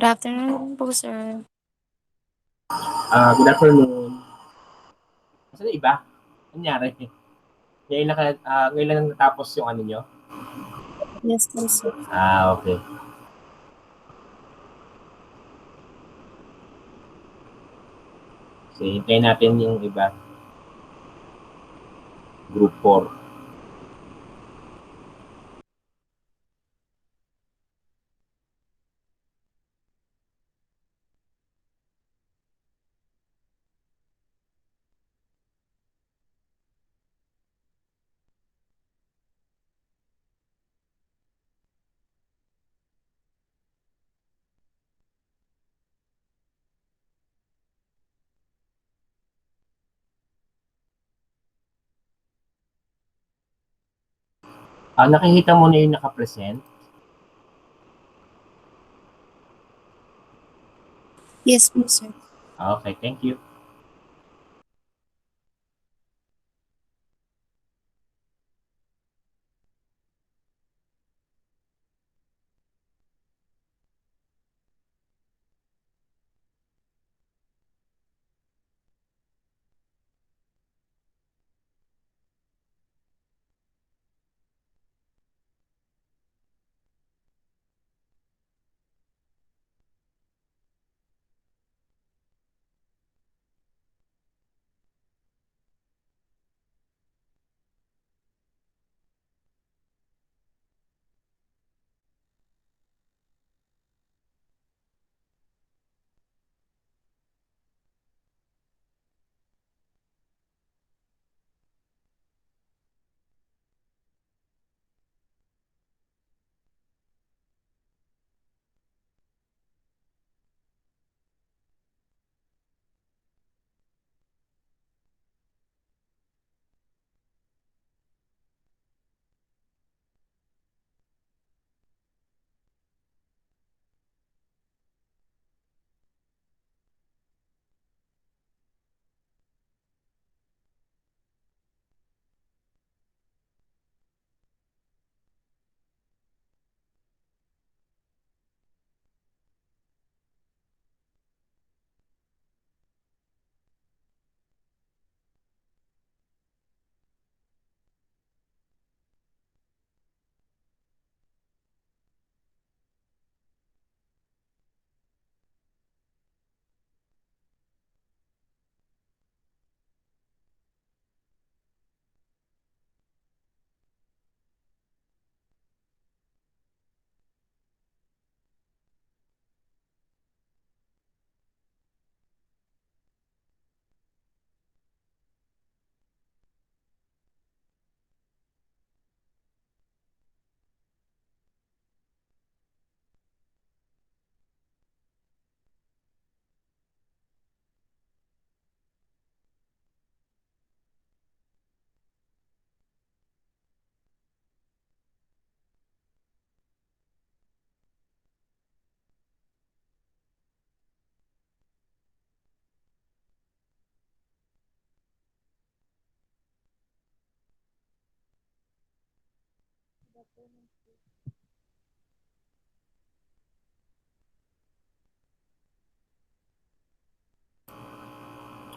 Good afternoon po, sir. Good afternoon. Saan na iba? Nangyari? Ngayon lang natapos yung ano nyo? Yes po, sir. Okay. So, hintayin natin yung iba. Group 4. Nakikita mo na yung nakapresent? Yes po, sir. Okay, thank you.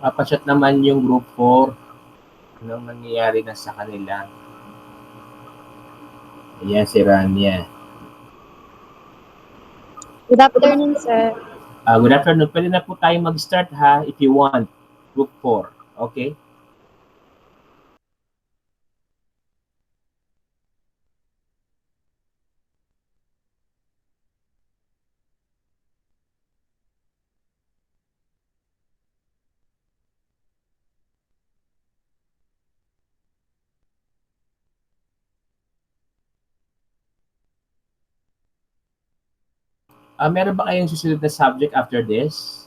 Pa-chat naman yung group 4. Anong nangyayari na sa kanila? Ayan, si Rania. Good afternoon, sir. Good afternoon. Pwede na po tayo mag-start ha, if you want. Group 4. Okay? Meron ba kayong susunod na subject after this?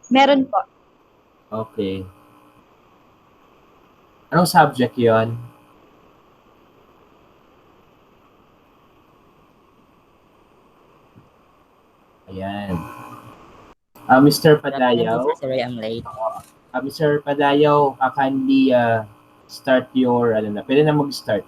Meron po. Okay. Anong subject yon? Ayan. Mr. Padayaw. Sorry, I'm late. Mr. Padayaw, kindly start your, pwede na mag-start.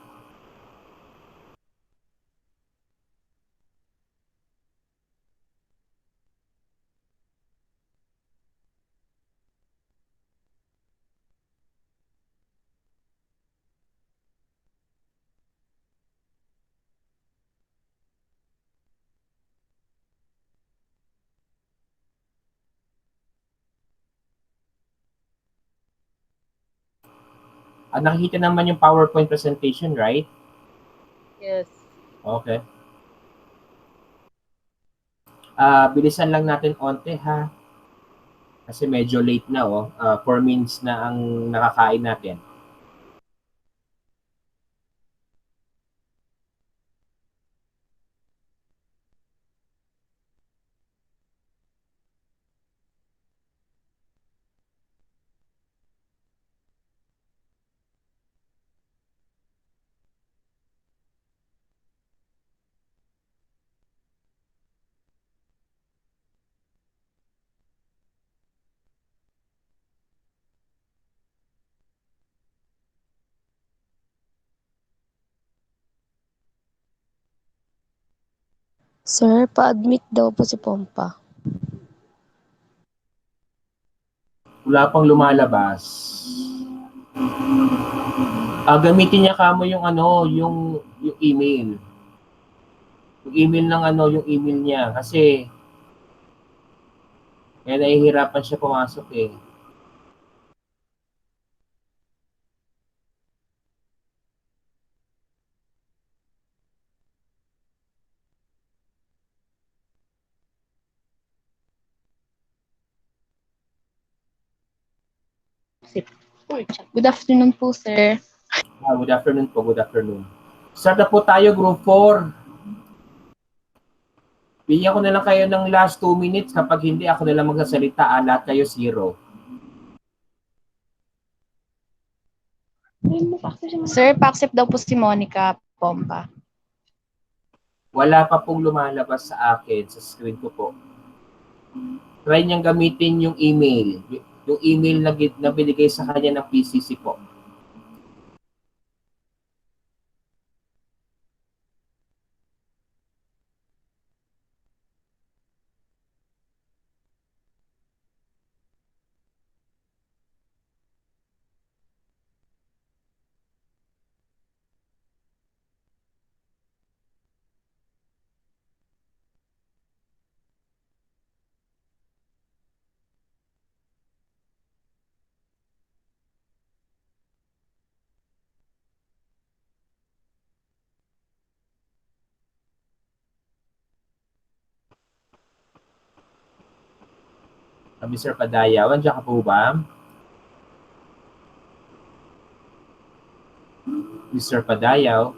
Nakikita naman yung PowerPoint presentation, right? Yes. Okay. Bilisan lang natin onte ha. Kasi medyo late na, oh. 4 minutes na ang nakakain natin. Sir, pa-admit daw po si Pompa. Wala pang lumalabas. Gamitin niya kamo yung ano, yung email. Yung email ng ano, yung email niya. Kasi, nahihirapan siya pumasok eh. Good afternoon po, sir. Good afternoon po, good afternoon. Start na po tayo, group 4. Bigyan ko na lang kayo ng last 2 minutes. Kapag hindi, ako na lang magsasalita. Lahat kayo 0. Sir, pa-accept daw po si Monica Pompa. Wala pa pong lumalabas sa akin, sa screen ko po. Try niyang gamitin yung email. Yung email na binigay sa kanya ng PCC po. Mr. Padayaw, andiyan ka po ba? Mr. Padayaw?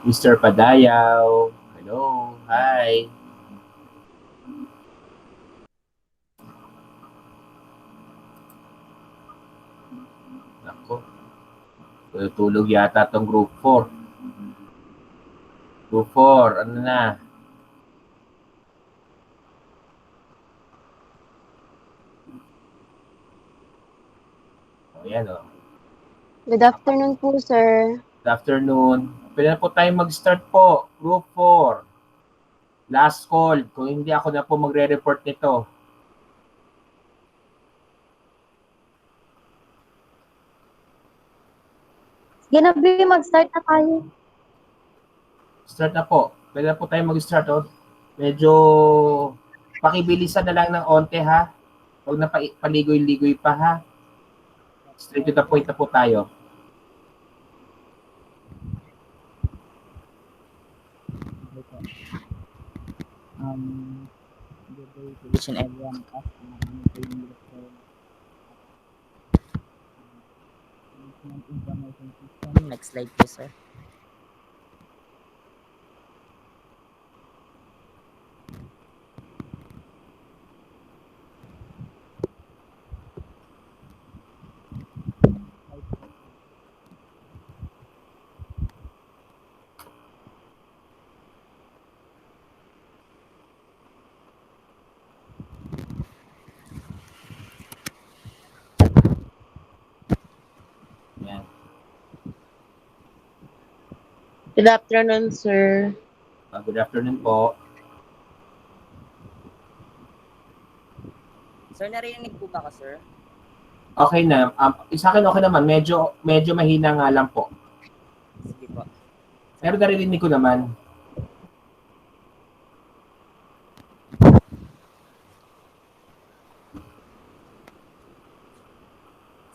Mr. Padayaw? Hello? Hi? Nako. Tulog yata tong group 4. Group 4, ano na? Ayan o. Good afternoon po, sir. Good afternoon. Pwede na po tayo mag-start po. Group 4. Last call. Kung hindi ako na po magre-report nito. Sige na, B, mag-start na tayo. Start na po. Pwede na po tayo mag-start. Oh. Medyo pakibilisan na lang ng onte ha. Huwag na paligoy-ligoy pa ha. Straight to the point na po tayo. Good day to each and everyone of us. Ano po yung management information system. Next slide po, sir. Yan. Good afternoon, sir. Good afternoon po. Sir, narinig po ba ka, sir? Okay na. Sa akin okay naman. Medyo mahina nga lang po. Sige po. Pero naririnig ko naman.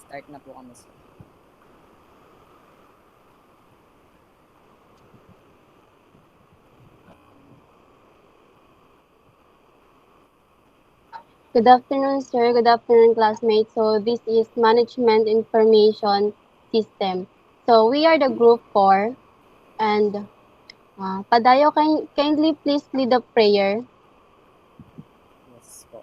Start na po kami, sir. Good afternoon, sir. Good afternoon, classmates. So this is Management Information System. So we are the group 4 and Padayo, kindly please lead the prayer. Yes po.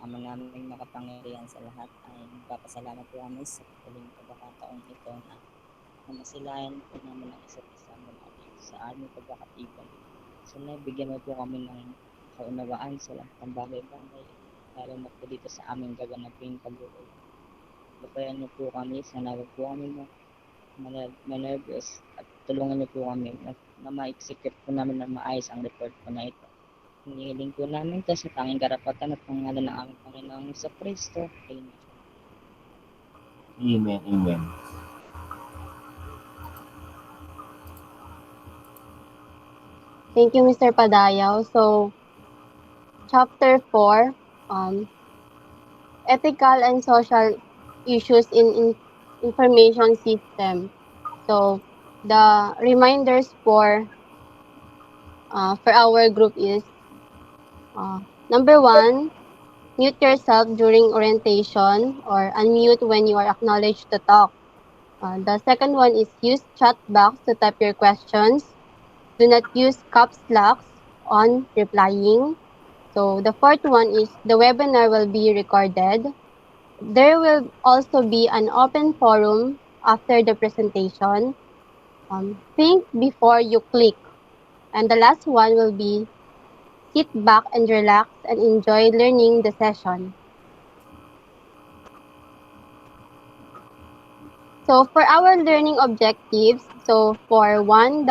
Ama naming makapangyarihan sa lahat ay magpapasalamat po kami sa huling pagkakataon ito na masilayan po namin ang isa't isa mula sa aming pagkakatibay. Sana bigyan mo po kami ng kaunawaan sa lahat ng bagay-bagay, lalo na po dito sa aming gaganapin pag-uwi. Lupayan niyo po kami, sana wag po kami manervous at tulungan niyo po kami na ma-execute po namin na maayos ang report po na ito. Hinihiling po namin ito sa tanging karapatan at pangalan ng aming Panginoong sa Kristo. Amen. Amen. Amen. Thank you, Mr. Padayaw. So, Chapter 4, Ethical and Social Issues in Information System. So, the reminders for our group is number 1, mute yourself during orientation or unmute when you are acknowledged to talk. The second one is use chat box to type your questions. Do not use caps locks on replying. So the fourth one is the webinar will be recorded. There will also be an open forum after the presentation. Think before you click. And the last one will be sit back and relax and enjoy learning the session. So for our learning objectives, so for 1-1,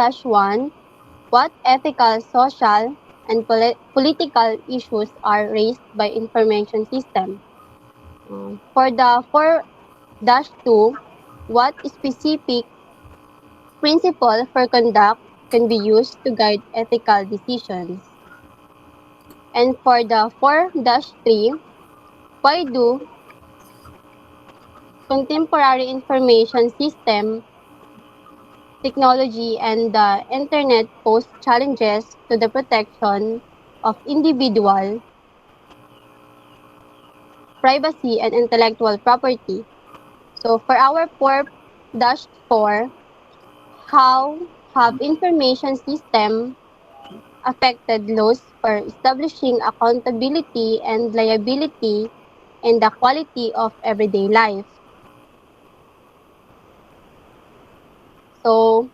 what ethical, social, and political issues are raised by information system? For the 4-2, what specific principle for conduct can be used to guide ethical decisions? And for the 4-3, why do contemporary information system technology and the internet pose challenges to the protection of individual privacy and intellectual property? So for our 4-4, how have information system affected laws for establishing accountability and liability in the quality of everyday life? So,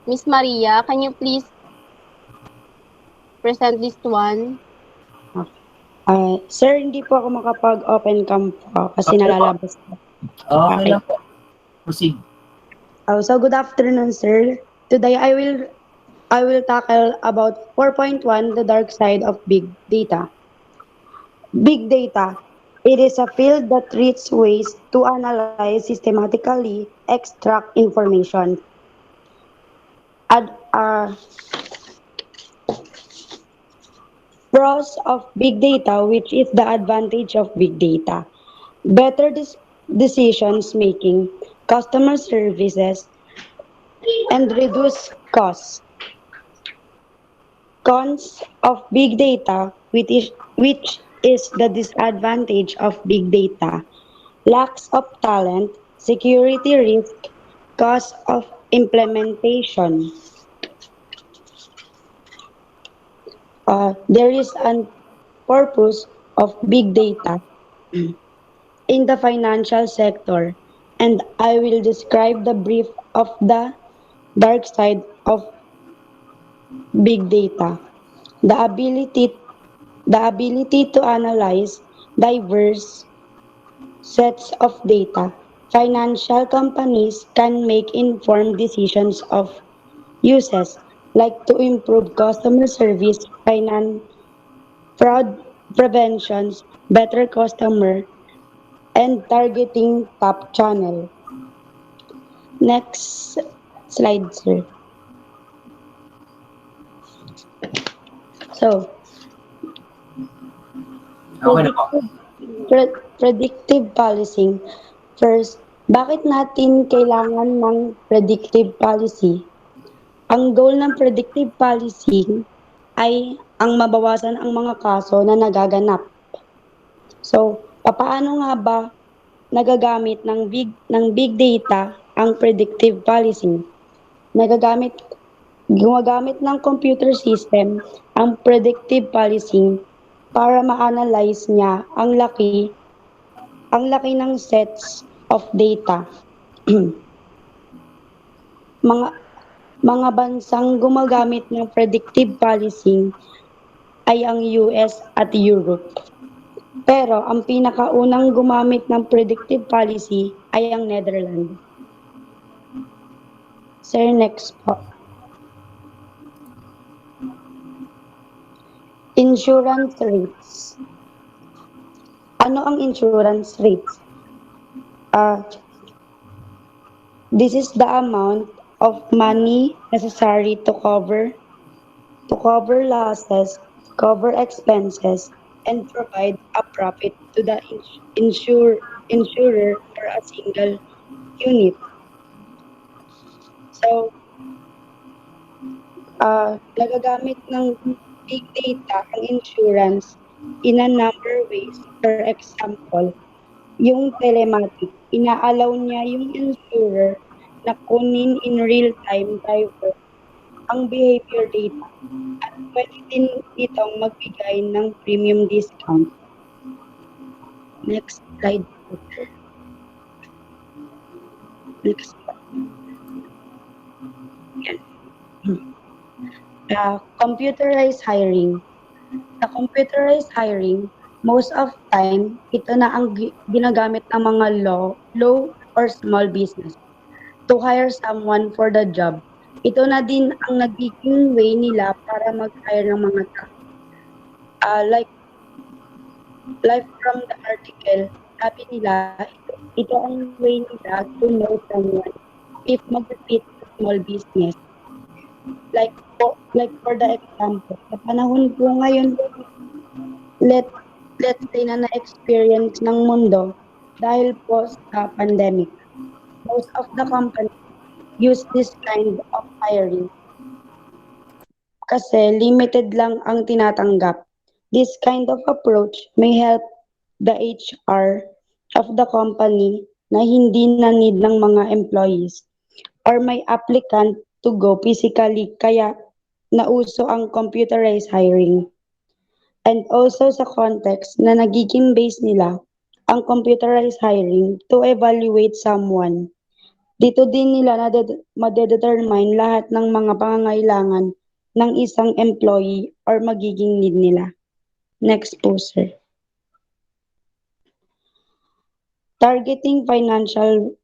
Miss Maria, can you please present this one? Sir, hindi po ako makapag-open cam po kasi Okay po. nalalabas po. Okay lang po. Proceed. So good afternoon, sir. Today I will tackle about 4.1, the dark side of big data. Big data. It is a field that treats ways to analyze systematically, extract information. Ad, pros of big data, which is the advantage of big data. Better decisions making, customer services, and reduce costs. Cons of big data, which is the disadvantage of big data. Lacks of talent, security risk, cost of implementation. There is a purpose of big data in the financial sector, and I will describe the brief of the dark side of big data. The ability the ability to analyze diverse sets of data. Financial companies can make informed decisions of uses like to improve customer service, fraud preventions, better customer, and targeting top channel. Next slide, sir. So, Okay na po. predictive policing. First, bakit natin kailangan ng predictive policy? Ang goal ng predictive policing ay ang mabawasan ang mga kaso na nagaganap. So, papaano nga ba nagagamit ng big data ang predictive policing? Nagagamit Gumagamit ng computer system ang predictive policing para ma-analyze niya ang laki ng sets of data. mga mga bansang gumagamit ng predictive policing ay ang US at Europe. Pero ang pinakaunang gumamit ng predictive policy ay ang Netherlands. Sir, next po. Insurance rates. Ano ang insurance rates? This is the amount of money necessary to cover losses, cover expenses, and provide a profit to the insurer for a single unit. So, nagagamit ng big data ang insurance in a number of ways. For example, yung telematic, inaalaw niya yung insurer na kunin in real time driver ang behavior data at pwede din itong magbigay ng premium discount. Next slide. Next. Yan. Computerized hiring. Sa computerized hiring, most of time, ito na ang ginagamit ng mga low or small business to hire someone for the job. Ito na din ang nagiging way nila para mag-hire ng mga tao. Like from the article, sabi nila, ito ang way nila to know someone if mag-fit sa small business. Like for the example, sa panahon po ngayon, let's say na na-experience ng mundo dahil po sa pandemic. Most of the companies use this kind of hiring kasi limited lang ang tinatanggap. This kind of approach may help the HR of the company na hindi na need ng mga employees or may applicant to go physically kaya nauso ang computerized hiring. And also sa context na nagiging base nila ang computerized hiring to evaluate someone. Dito din nila madedetermine lahat ng mga pangangailangan ng isang employee or magiging need nila. Next po, sir. Targeting financial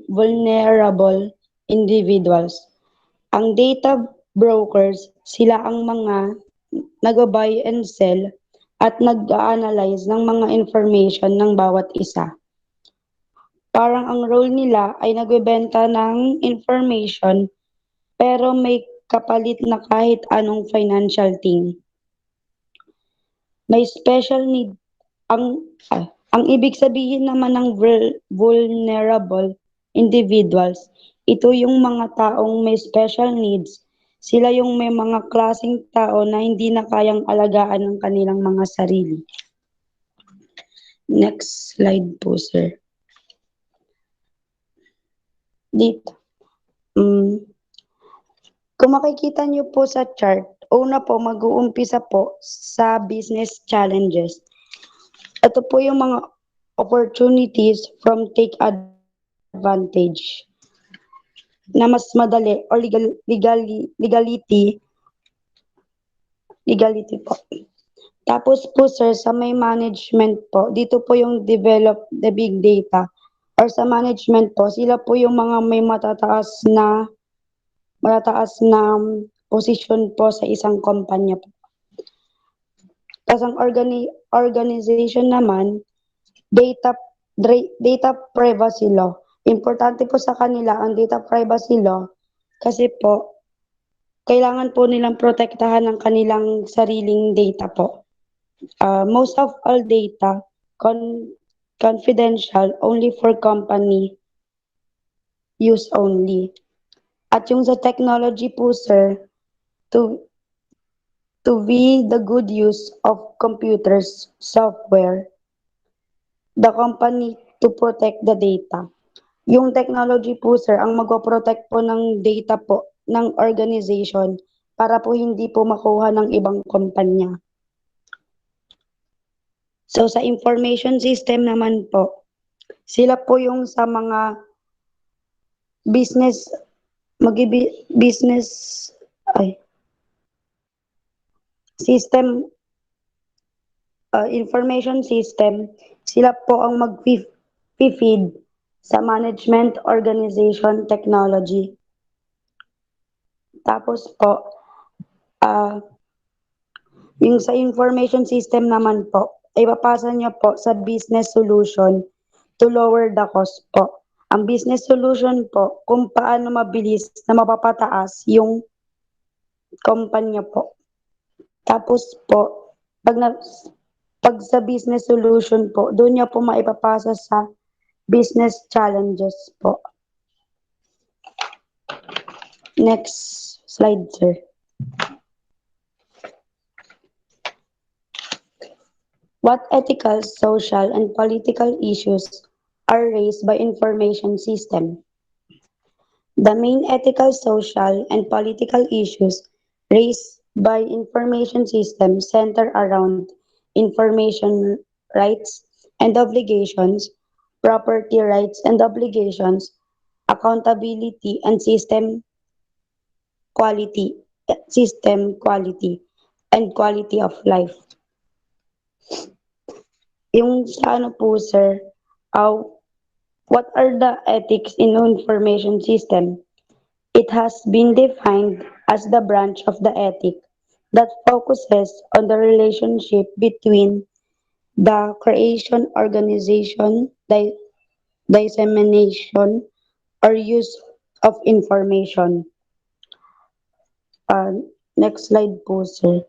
vulnerable individuals. Ang data brokers, sila ang mga nag-buy and sell at nag-analyze ng mga information ng bawat isa. Parang ang role nila ay nagbebenta ng information pero may kapalit na kahit anong financial thing. May special need ang ibig sabihin naman ng vulnerable individuals, ito yung mga taong may special needs. Sila yung may mga klaseng tao na hindi na kayang alagaan ng kanilang mga sarili. Next slide po, sir. Dito. Kung makikita niyo po sa chart, una po mag-uumpisa po sa business challenges. Ito po yung mga opportunities from take advantage na mas madali or legality po. Tapos po sir, sa may management po, dito po yung develop the big data or sa management po, sila po yung mga may matataas na posisyon po sa isang kumpanya po. Tas ang organization naman, data data privacy law. Importante po sa kanila ang data privacy law kasi po kailangan po nilang protektahan ang kanilang sariling data po. Most of all data confidential only for company use only. At yung sa technology po sir, to be the good use of computers software, the company to protect the data. Yung technology po sir, ang magpo-protect po ng data po ng organization para po hindi po makuha ng ibang kumpanya. So sa information system naman po, sila po yung sa mga business business ay system information system, sila po ang mag-feed sa management organization technology. Tapos po, yung sa information system naman po, ay papasa niyo po sa business solution to lower the cost po. Ang business solution po, kung paano mabilis na mapapataas yung kumpanya po. Tapos po, pag sa business solution po, doon niya po maipapasa sa business challenges po. Next slide, sir. What ethical, social, and political issues are raised by information system? The main ethical, social, and political issues raised by information systems center around information rights and obligations, property rights and obligations, accountability, and quality, system quality, and quality of life. Yung sa ano po sir, what are the ethics in information system? It has been defined as the branch of the ethic that focuses on the relationship between the creation, organization, dissemination, or use of information. Next slide po, sir.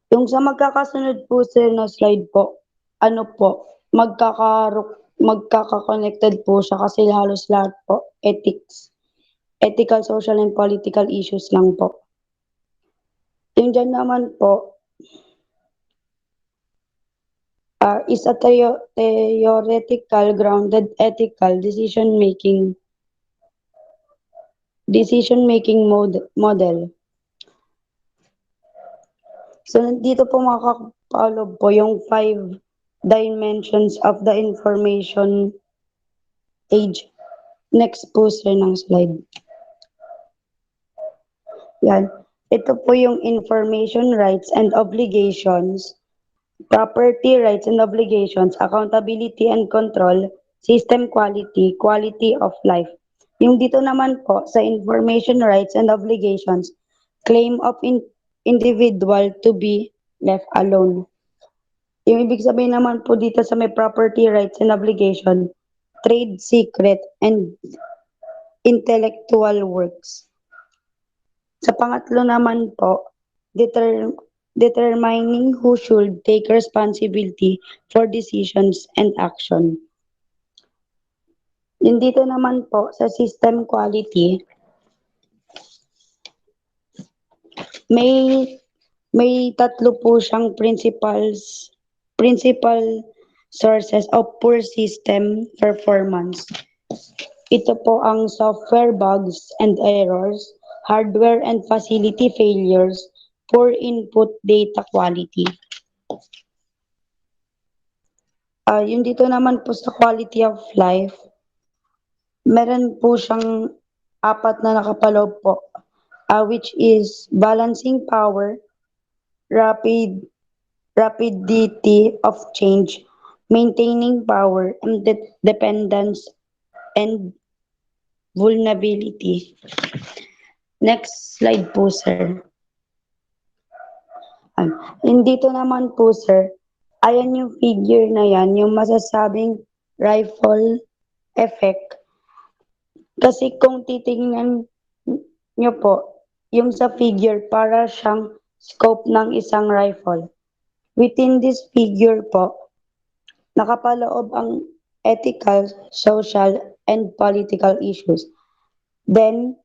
Yung sa magkakasunod po, sir, na slide po, ano po, magkaka-connected po siya kasi halos lahat po, ethical, social, and political issues lang po. Yung dyan naman po, is a theoretical grounded ethical decision making model. So dito po makakapalog po yung 5 dimensions of the information age. Next po sir ng slide. Yan. Ito po yung information rights and obligations, property rights and obligations, accountability and control, system quality, quality of life. Yung dito naman po sa information rights and obligations, claim of individual to be left alone. Yung ibig sabihin naman po dito sa may property rights and obligation, trade secret and intellectual works. Sa pangatlo naman po, determining who should take responsibility for decisions and action. Yung dito naman po sa system quality, may tatlo po siyang principal sources of poor system performance. Ito po ang software bugs and errors, hardware and facility failures, poor input data quality. Yung dito naman po sa quality of life, meron po siyang 4 na nakapaloob po, which is balancing power, rapidity of change, maintaining power, and dependence and vulnerability. Next slide po, sir. Ay, dito naman po, sir, ayan yung figure na yan, yung masasabing rifle effect. Kasi kung titingnan nyo po, yung sa figure, para siyang scope ng isang rifle. Within this figure po, nakapaloob ang ethical, social, and political issues. Then,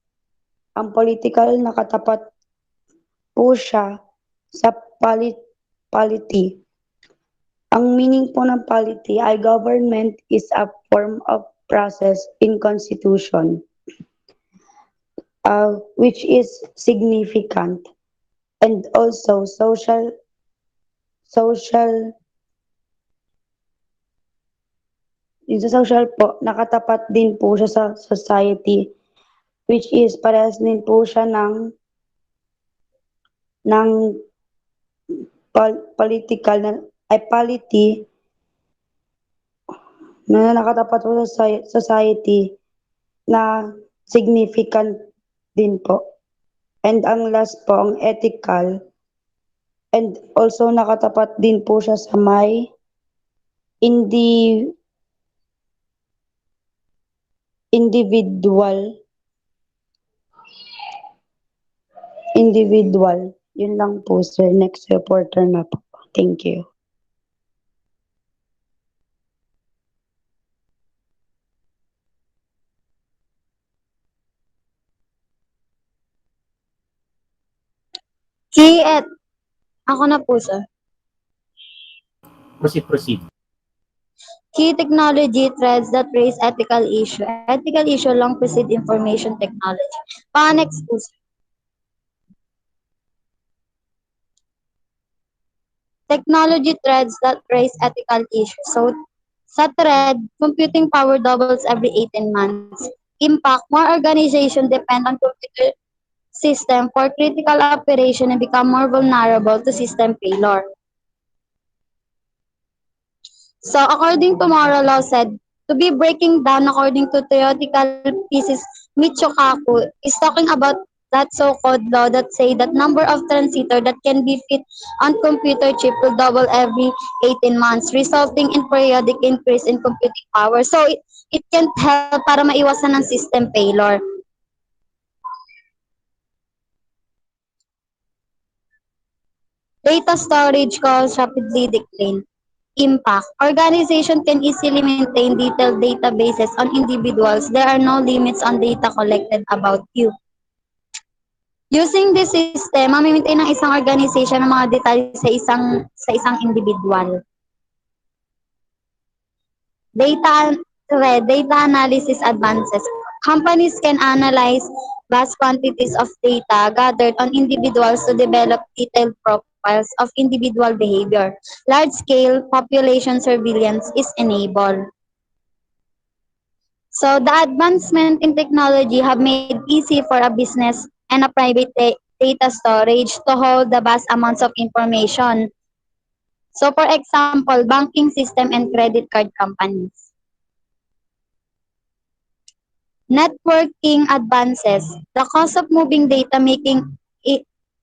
ang political nakatapat po siya sa polity. Ang meaning po ng polity ay government is a form of process in constitution, which is significant, and also social yung sa social po, nakatapat din po siya sa society, which is parehas din po siya ng political na, ay polity na nakatapat po sa society na significant din po. And ang last po, ang ethical, and also nakatapat din po siya sa may individual. Yun lang po, sir. Next reporter na po. Thank you. Ako na po, sir. Proceed. Key technology threads that raise ethical issue. Ethical issue long precede information technology. Next po, sir. Technology threads that raise ethical issues. So, sa thread, computing power doubles every 18 months. Impact, more organization depend on computer system for critical operation and become more vulnerable to system failure. So, according to moral law said, to be breaking down according to theoretical pieces, Michiokaku is talking about that so-called law that say that number of transistor that can be fit on computer chip will double every 18 months, resulting in periodic increase in computing power. So, it can help para maiwasan ng system failure. Data storage costs rapidly decline. Impact. Organization can easily maintain detailed databases on individuals. There are no limits on data collected about you. Using this system, mamimaintain ng isang organization ng mga detalye sa isang individual. Data analysis advances. Companies can analyze vast quantities of data gathered on individuals to develop detailed profiles of individual behavior. Large-scale population surveillance is enabled. So the advancement in technology have made easy for a business and a private data storage to hold the vast amounts of information. So for example, banking system and credit card companies. Networking advances. The cost of moving data making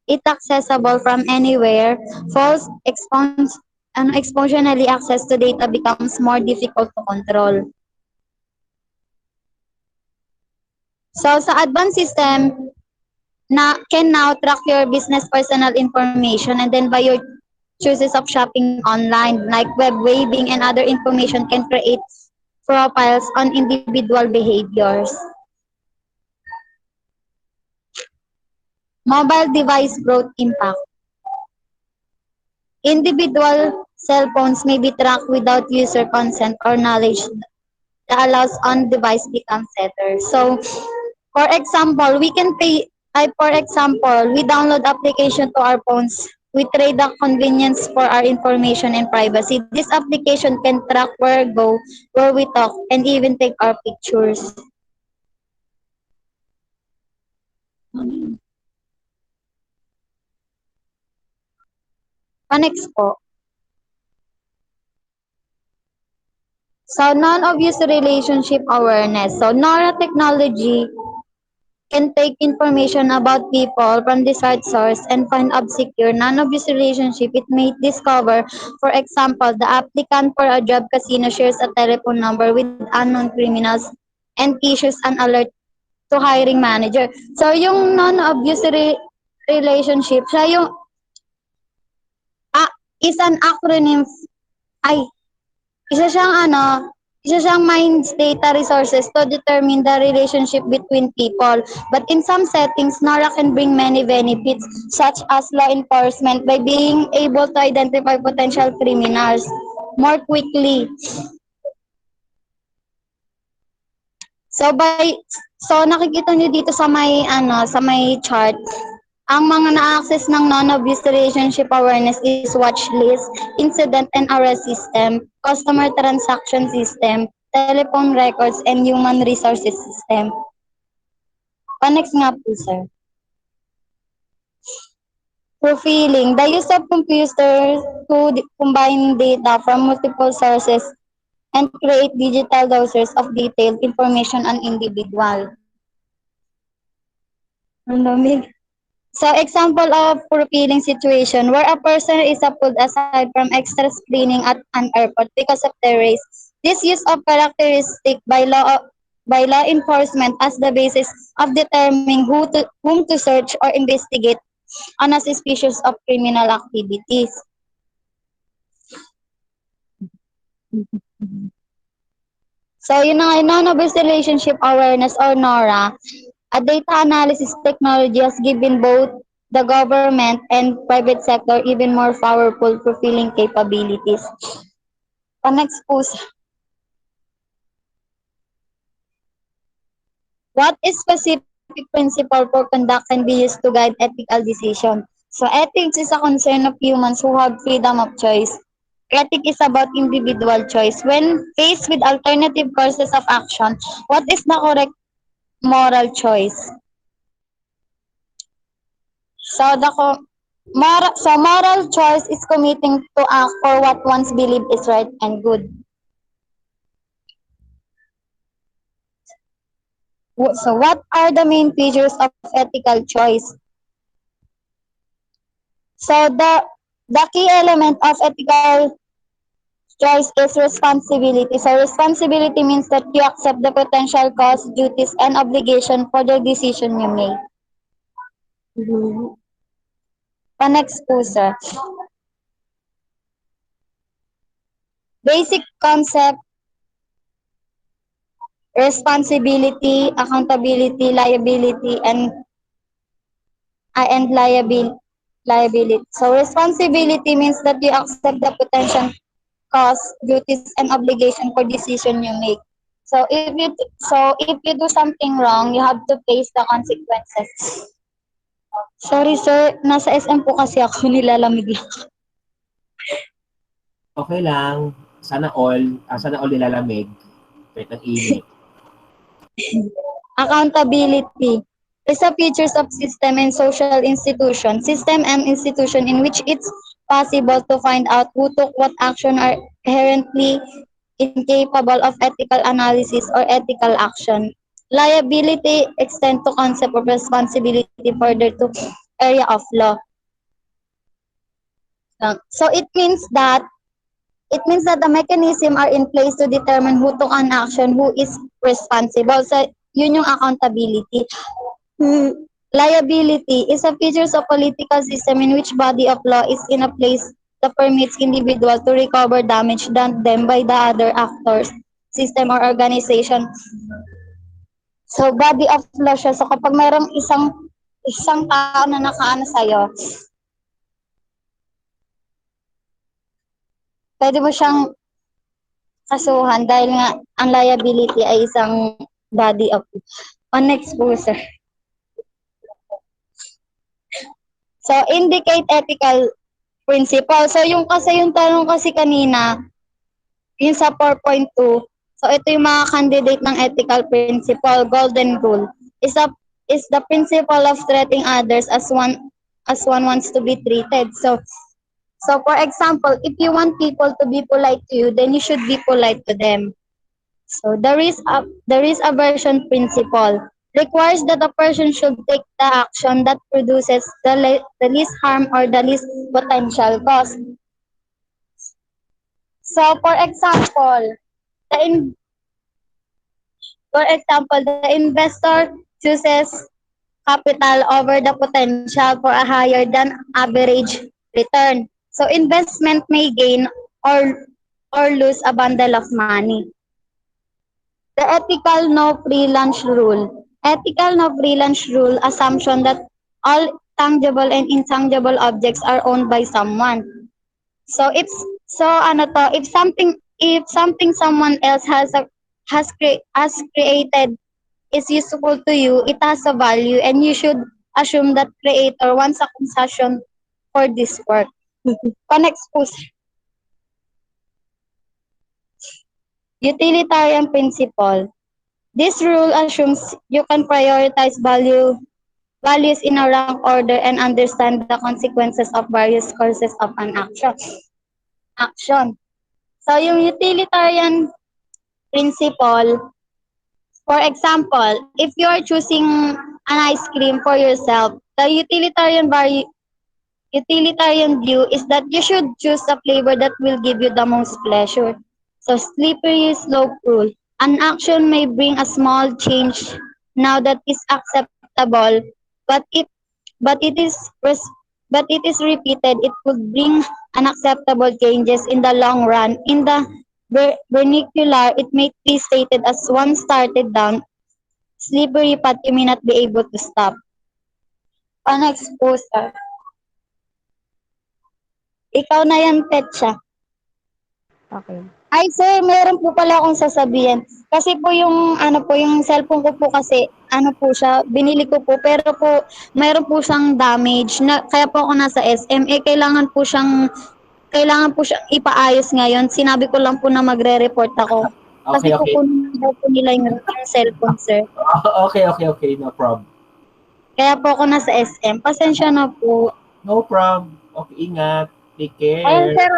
it accessible from anywhere falls exponentially access to data becomes more difficult to control. So sa advanced system, can now track your business personal information and then by your choices of shopping online like web waving and other information can create profiles on individual behaviors. Mobile device growth impact. Individual cell phones may be tracked without user consent or knowledge that allows on-device become setter. So, for example, we download application to our phones. We trade the convenience for our information and privacy. This application can track where we go, where we talk, and even take our pictures. Next po. So, non-obvious relationship awareness. So, NORA technology can take information about people from desired source and find obscure non-obvious relationship it may discover. For example, the applicant for a job casino shares a telephone number with unknown criminals and issues an alert to hiring manager. So, yung non-obvious relationship, siya yung ah, is an acronym, ay, isa siyang isa siyang minds data resources to determine the relationship between people. But in some settings, NORA can bring many benefits, such as law enforcement by being able to identify potential criminals more quickly. So nakikita niyo dito sa may sa may chart, ang mga na-access ng non-obvious relationship awareness is watch list, incident and arrest system, customer transaction system, telephone records, and human resources system. Next nga po, sir. Profiling, the use of computers to combine data from multiple sources and create digital doses of detailed information on individual. Ang lamig. So, example of profiling situation where a person is pulled aside from extra screening at an airport because of their race. This use of characteristic by law enforcement as the basis of determining whom to search or investigate on a suspicious of criminal activities. So, yun na nga, non-obvious relationship awareness or NORA, a data analysis technology has given both the government and private sector even more powerful profiling capabilities. Next po, what is specific principle for conduct can be used to guide ethical decision? So, ethics is a concern of humans who have freedom of choice. Ethic is about individual choice. When faced with alternative courses of action, what is the correct moral choice? So moral choice is committing to act for what one's believe is right and good. So what are the main features of ethical choice? So the key element of ethical choice is responsibility. So responsibility means that you accept the potential costs, duties, and obligation for the decision you make. Next po, sir. Basic concept, responsibility, accountability, liability, and liability. So responsibility means that you accept the potential costs, duties, and obligation for decision you make. So if you do something wrong, you have to face the consequences. Sorry sir, nasa SM po kasi ako, nilalamig lang. Okay lang. Sana all nilalamig. Kahit ang init. Accountability is a features of system and social institution. System and institution in which it's possible to find out who took what action are inherently incapable of ethical analysis or ethical action. Liability extend to concept of responsibility further to area of law. So it means that the mechanism are in place to determine who took an action, who is responsible. So, yun yung accountability. Liability is a features of political system in which body of law is in a place that permits individual to recover damage done them by the other actors, system or organization. So, body of law siya. So, kapag mayroong isang tao na nakaano sa'yo, pwede mo siyang kasuhan dahil nga ang liability ay isang body of next po, sir. So, indicate ethical principle. So, yung tanong kasi kanina, yung sa 4.2, so ito yung mga candidate ng ethical principle, golden rule. Is the principle of treating others as one wants to be treated. So for example, if you want people to be polite to you, then you should be polite to them. So there is aversion principle. requires that a person should take the action that produces the least harm or the least potential cost. So, the in, the investor chooses capital over the potential for a higher than average return. So, investment may gain or lose a bundle of money. The ethical no free lunch rule. Ethical no free lunch rule assumption that all tangible and intangible objects are owned by someone. So if something someone else has created is useful to you, it has a value and you should assume that creator wants a concession for this work. Next po, utilitarian principle. This rule assumes you can prioritize values in a rank order and understand the consequences of various courses of an action. So yung utilitarian principle, for example, if you are choosing an ice cream for yourself, the utilitarian view is that you should choose a flavor that will give you the most pleasure. So slippery slope rule. An action may bring a small change now that is acceptable, but but it is repeated, it could bring unacceptable changes in the long run. In the vernacular, it may be stated as once started down slippery path, you may not be able to stop. Unexposed. Ikaw na yan, Petsa. Okay. Ay, sir, meron po pala akong sasabihin. Kasi po yung cellphone ko po kasi, binili ko po, pero po, meron po siyang damage, kaya po ako nasa SM, kailangan po siyang ipaayos ngayon. Sinabi ko lang po na magre-report ako. Kasi Okay, okay. kukunin daw po nila yung cellphone, sir. Okay. No problem. Kaya po ako nasa SM. Pasensya na po. No problem. Okay, ingat. Take Ayun, care. sir,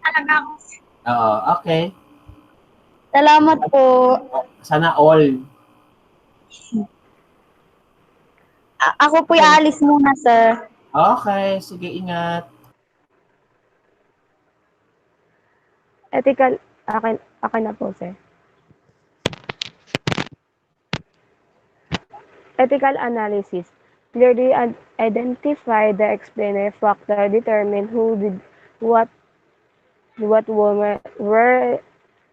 talaga ako. Okay. Salamat po. Sana all. Ako po aalis muna, sir. Okay, sige, ingat. Ethical, akin na po, sir. Ethical analysis. Clearly identify the explainer factor, determine who did what were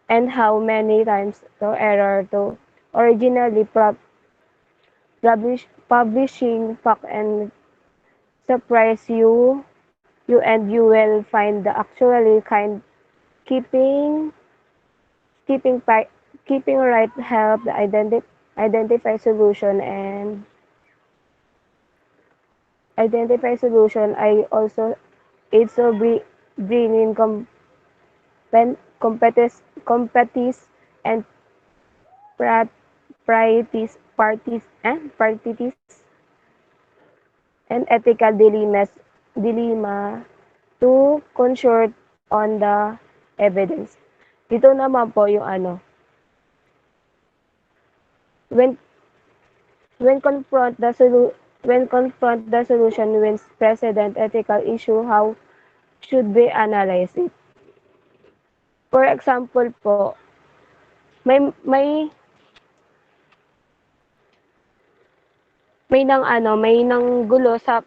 and how many times to error to originally publishing fact and surprise you and you will find the actually kind keeping keeping pi- keeping right help the identify solution and identify solution. I also also bringing competence and priorities and ethical dilemma to consult on the evidence. Dito naman po yung when when confront the solution when precedent ethical issue, how should we analyze it? For example po, may may may nang gulo sa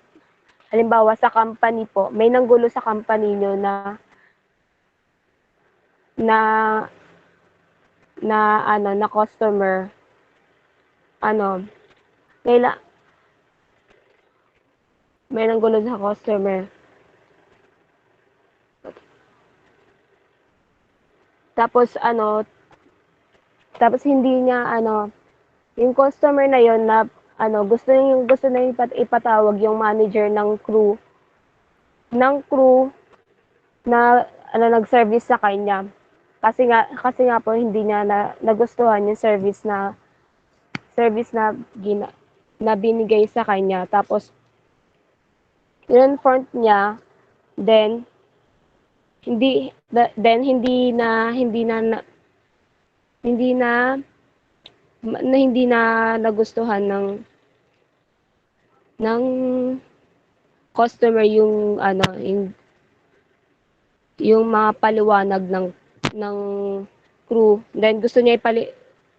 halimbawa sa company po, may nanggulo sa company niyo na na customer kaila may nanggulo sa customer. Tapos tapos hindi niya yung customer na yon na gusto na ipatawag yung manager ng crew na nag-service sa kanya. Kasi nga po hindi niya nagustuhan yung service na binigay sa kanya. Tapos in-front niya, then hindi na na hindi na nagustuhan ng customer yung ano, yung mga paliwanag ng crew. Then gusto niya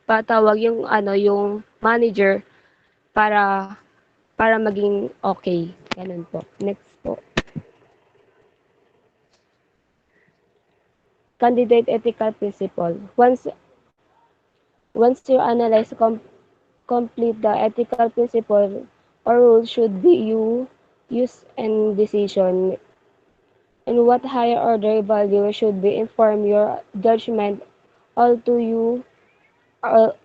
patawag yung ano, yung manager para maging okay. Ganun po. Next po. Candidate ethical principle. Once you analyze complete the ethical principle or rules should be you use and decision, and what higher order value should be inform your judgment all to you or,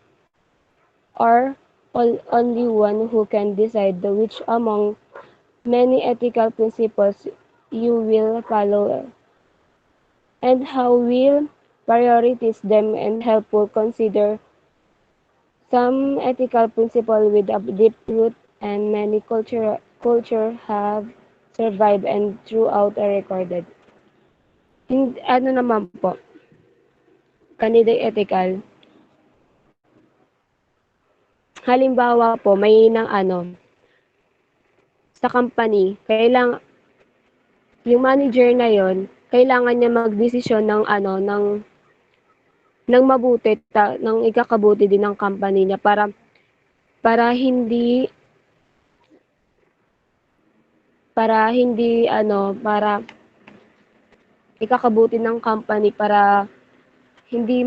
or only one who can decide the which among many ethical principles you will follow and how will prioritize them and helpful consider some ethical principle with a deep root and many culture have survived and throughout are recorded. Ano naman po, candidate ethical. Halimbawa po, may nang ano, sa company, yung manager na yon, kailangan niya magdesisyon ng ano, ng mabuti, ng ikakabuti din ng company niya para hindi para ikakabuti ng company para hindi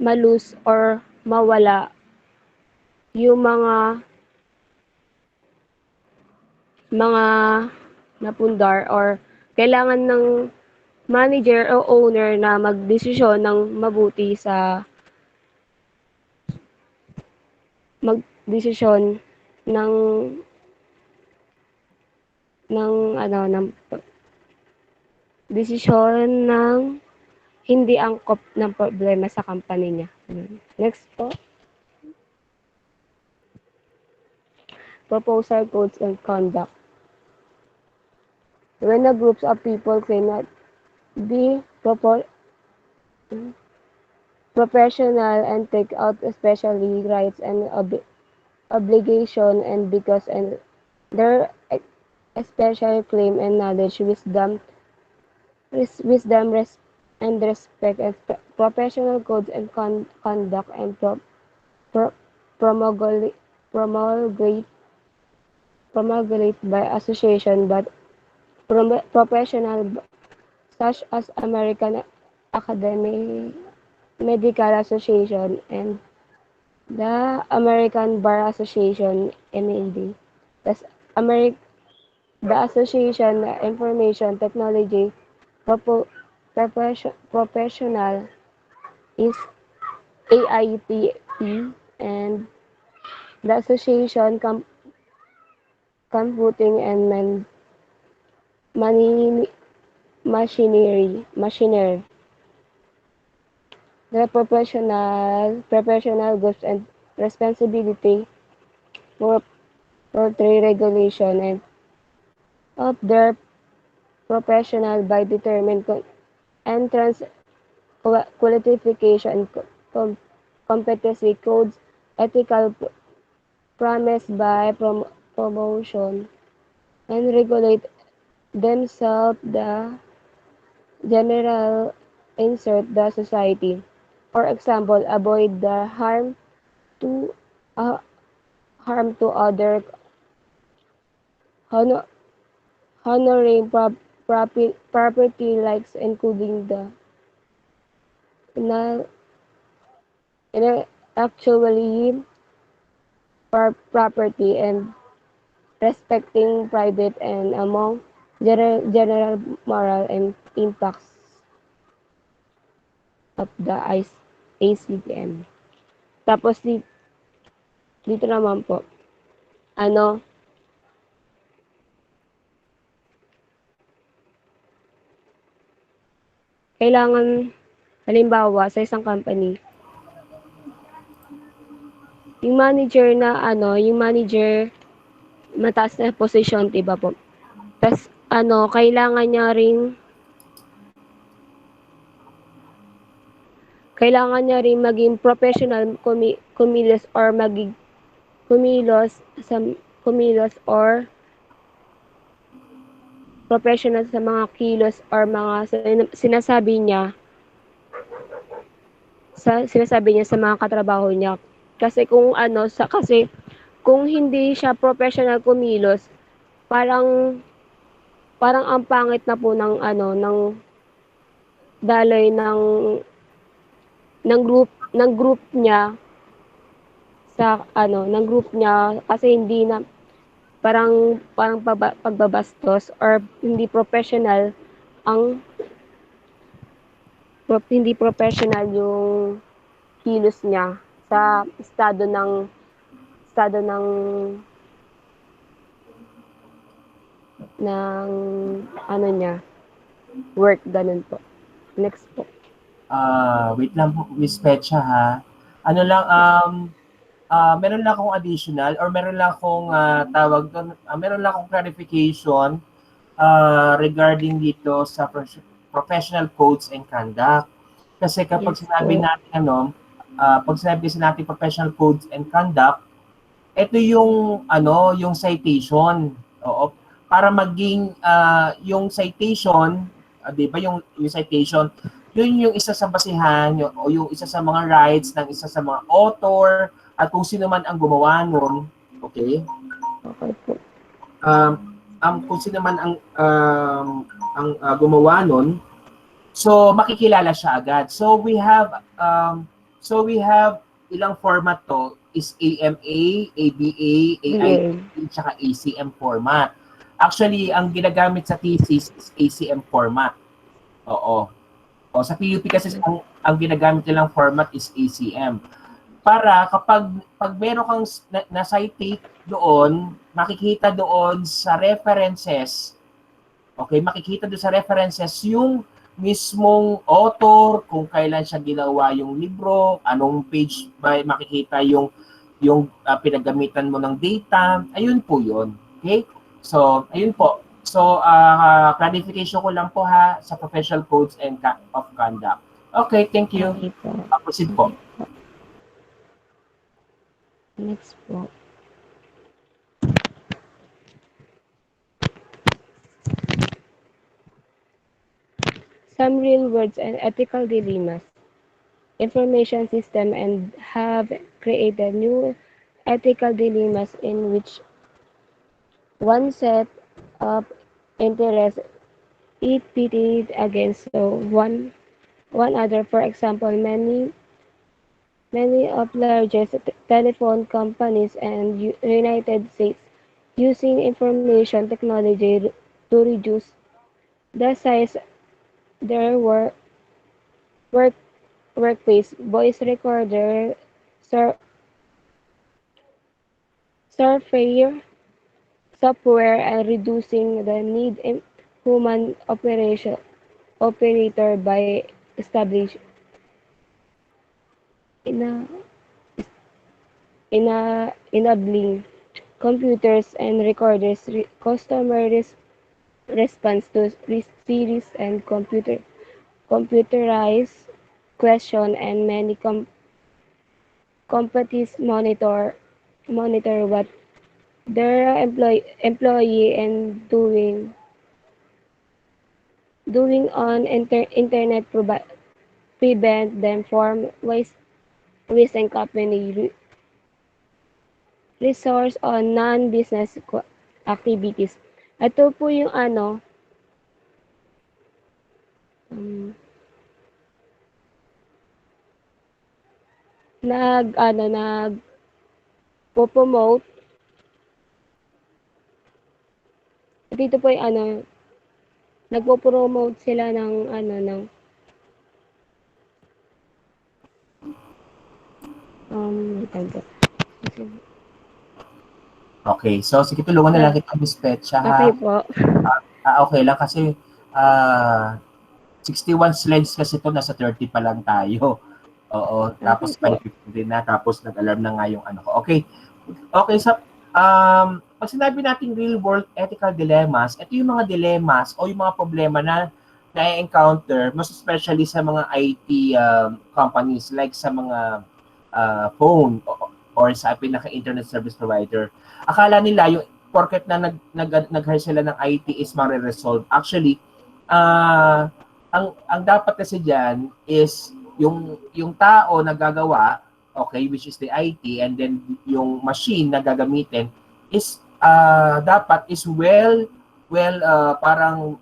ma-lose or mawala yung mga napundar or kailangan ng manager o owner na magdesisyon ng mabuti sa magdesisyon ng ng ano ng desisyon ng hindi angkop ng problema sa company niya. Next po. Proposal codes and conduct. When a group of people cannot be professional and take out especially rights and obligation and because and their special claim and knowledge, wisdom and respect and professional codes and conduct and pro- promulgate promulgate promulgate by association but professional such as American Academy Medical Association and the American Bar Association (MAD). Thus, the Association Information Technology Professional is AITP and the Association Computing and Machinery. The professional groups and responsibility for trade regulation and of their professional by determined entrance qualification competency codes ethical promise by promotion and regulate themselves the general insert the society. For example, avoid the to uh, harm to other honor, honoring property rights including the na, actually property and respecting private and among general moral and impacts of the ACPM. Tapos dito naman po, ano, kailangan, halimbawa, sa isang company, yung manager, mataas na posisyon, diba po? Tapos, kailangan niya rin maging professional kumilos or kumilos sa kumilos or professional sa mga kilos or mga sinasabi niya sa mga katrabaho niya. Kasi kung hindi siya professional kumilos, parang parang ang pangit na po ng daloy ng group niya ng group niya kasi hindi na parang pagbabastos or ang hindi professional yung kilos niya sa estado ng ng niya, work, ganun po. Next po. Wait lang po, Miss Pecha ha. Ano lang, meron lang akong additional or meron lang akong tawag doon, meron lang akong clarification regarding dito sa professional codes and conduct. Kasi kapag Yes sinabi po. natin pag sinabi kasi natin professional codes and conduct, ito yung yung citation. Oo, para maging yung citation, 'di ba yung citation, yun yung isa sa basihan o yung isa sa mga rights ng isa sa mga author at kung sino man ang gumawa nun, okay? Okay po. Kung sino man ang gumawa nun, so makikilala siya agad. So we have ilang format to is AMA, ABA, AIT, tsaka ACM format. Actually, ang ginagamit sa thesis is ACM format. Oo. O, sa PUP kasi ang ginagamit nilang format is ACM. Para kapag meron kang na-citate doon, makikita doon sa references, okay, makikita doon sa references yung mismong author, kung kailan siya ginawa yung libro, anong page ba makikita yung pinagamitan mo ng data, ayun po yun. Okay? So, ayun po. So, clarification ko lang po ha sa professional codes and of conduct. Okay, thank you. Okay po. Proceed po. Next po. Some real words and ethical dilemmas. Information system and have created new ethical dilemmas in which one set of interests is pitted against one other. For example, many of largest telephone companies and United States using information technology to reduce the size their work workplace, voice recorder, software, software, and reducing the need in human operator by ina, enabling computers and recorders customer response to series and computerized question and many companies monitor what their employee and doing on internet prevent them from wasting company resource on non-business activities. Ito po yung nag-promote. Dito po yung nagpo-promote sila ng Okay, so sige, tulungan na lang kita, Miss Petcha, ha? Okay po. Okay lang kasi 61 slides kasi ito, nasa 30 pa lang tayo. Oo, tapos Okay po. 5:50 din na, tapos nag-alarm na nga yung ano ko. Okay. Okay, pag sinabi natin real world ethical dilemmas, ito yung mga dilemmas o yung mga problema na na-encounter, most especially sa mga IT companies like sa mga phone or sa pinaka-internet service provider. Akala nila yung porket na nag-hire sila ng IT is mare-resolve. Actually, ang dapat kasi diyan is yung tao na gagawa, okay, which is the IT, and then yung machine na gagamitin is dapat is parang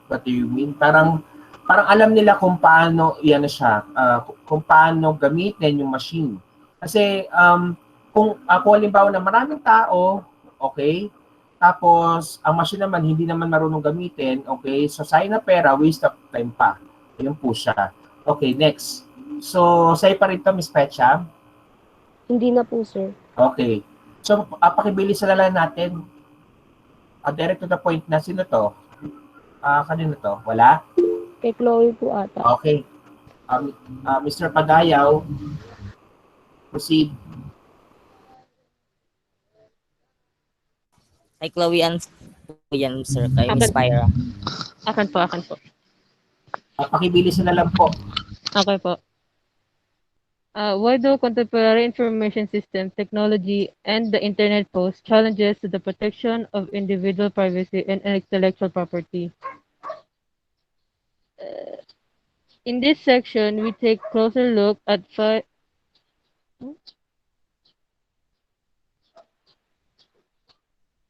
what do you mean? Parang alam nila kung paano yan siya, kung paano gamitin yung machine. Kasi kung halimbawa na maraming tao, okay, tapos ang machine naman hindi naman marunong gamitin, okay, so sayang na pera, waste of time pa. Ayun po siya. Okay, next. So, sa'yo pa rin to, Miss Pecha? Hindi na po, sir. Okay. So, pakibilis na lang natin. Direct to the point na, sino to? Kanino to? Wala? Kay Chloe po ata. Okay. Mr. Padayaw, proceed. Kay Chloe and po yan, sir. Kay Akin, Miss Pyra. akin po. Pakibilis na lang po. Okay po. Why do contemporary information system technology and the internet pose challenges to the protection of individual privacy and intellectual property? In this section, we take closer look at five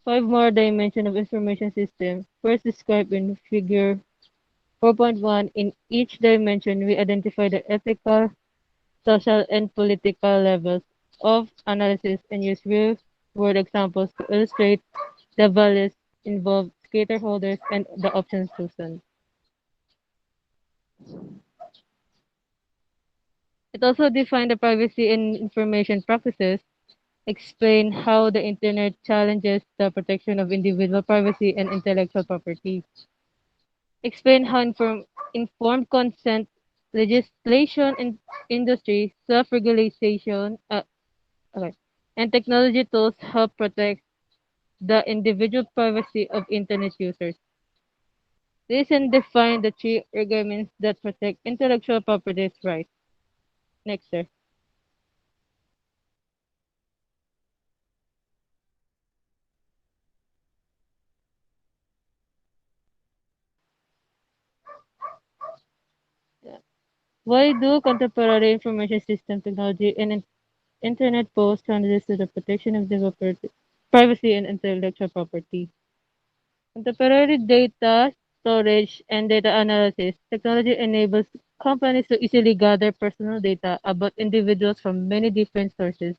more dimensions of information system. First described in figure 4.1. In each dimension, we identify the ethical, social, and political levels of analysis and use real world examples to illustrate the values involved stakeholders and the options chosen. It also defines the privacy and information practices, explain how the internet challenges the protection of individual privacy and intellectual property, explain how informed consent legislation in industry, self-regulation, okay, and technology tools help protect the individual privacy of internet users. This and define the three requirements that protect intellectual property rights. Next, sir. Yeah. Why do contemporary information system technology and internet pose challenges to the protection of developer privacy and intellectual property? Contemporary data storage and data analysis technology enables companies to easily gather personal data about individuals from many different sources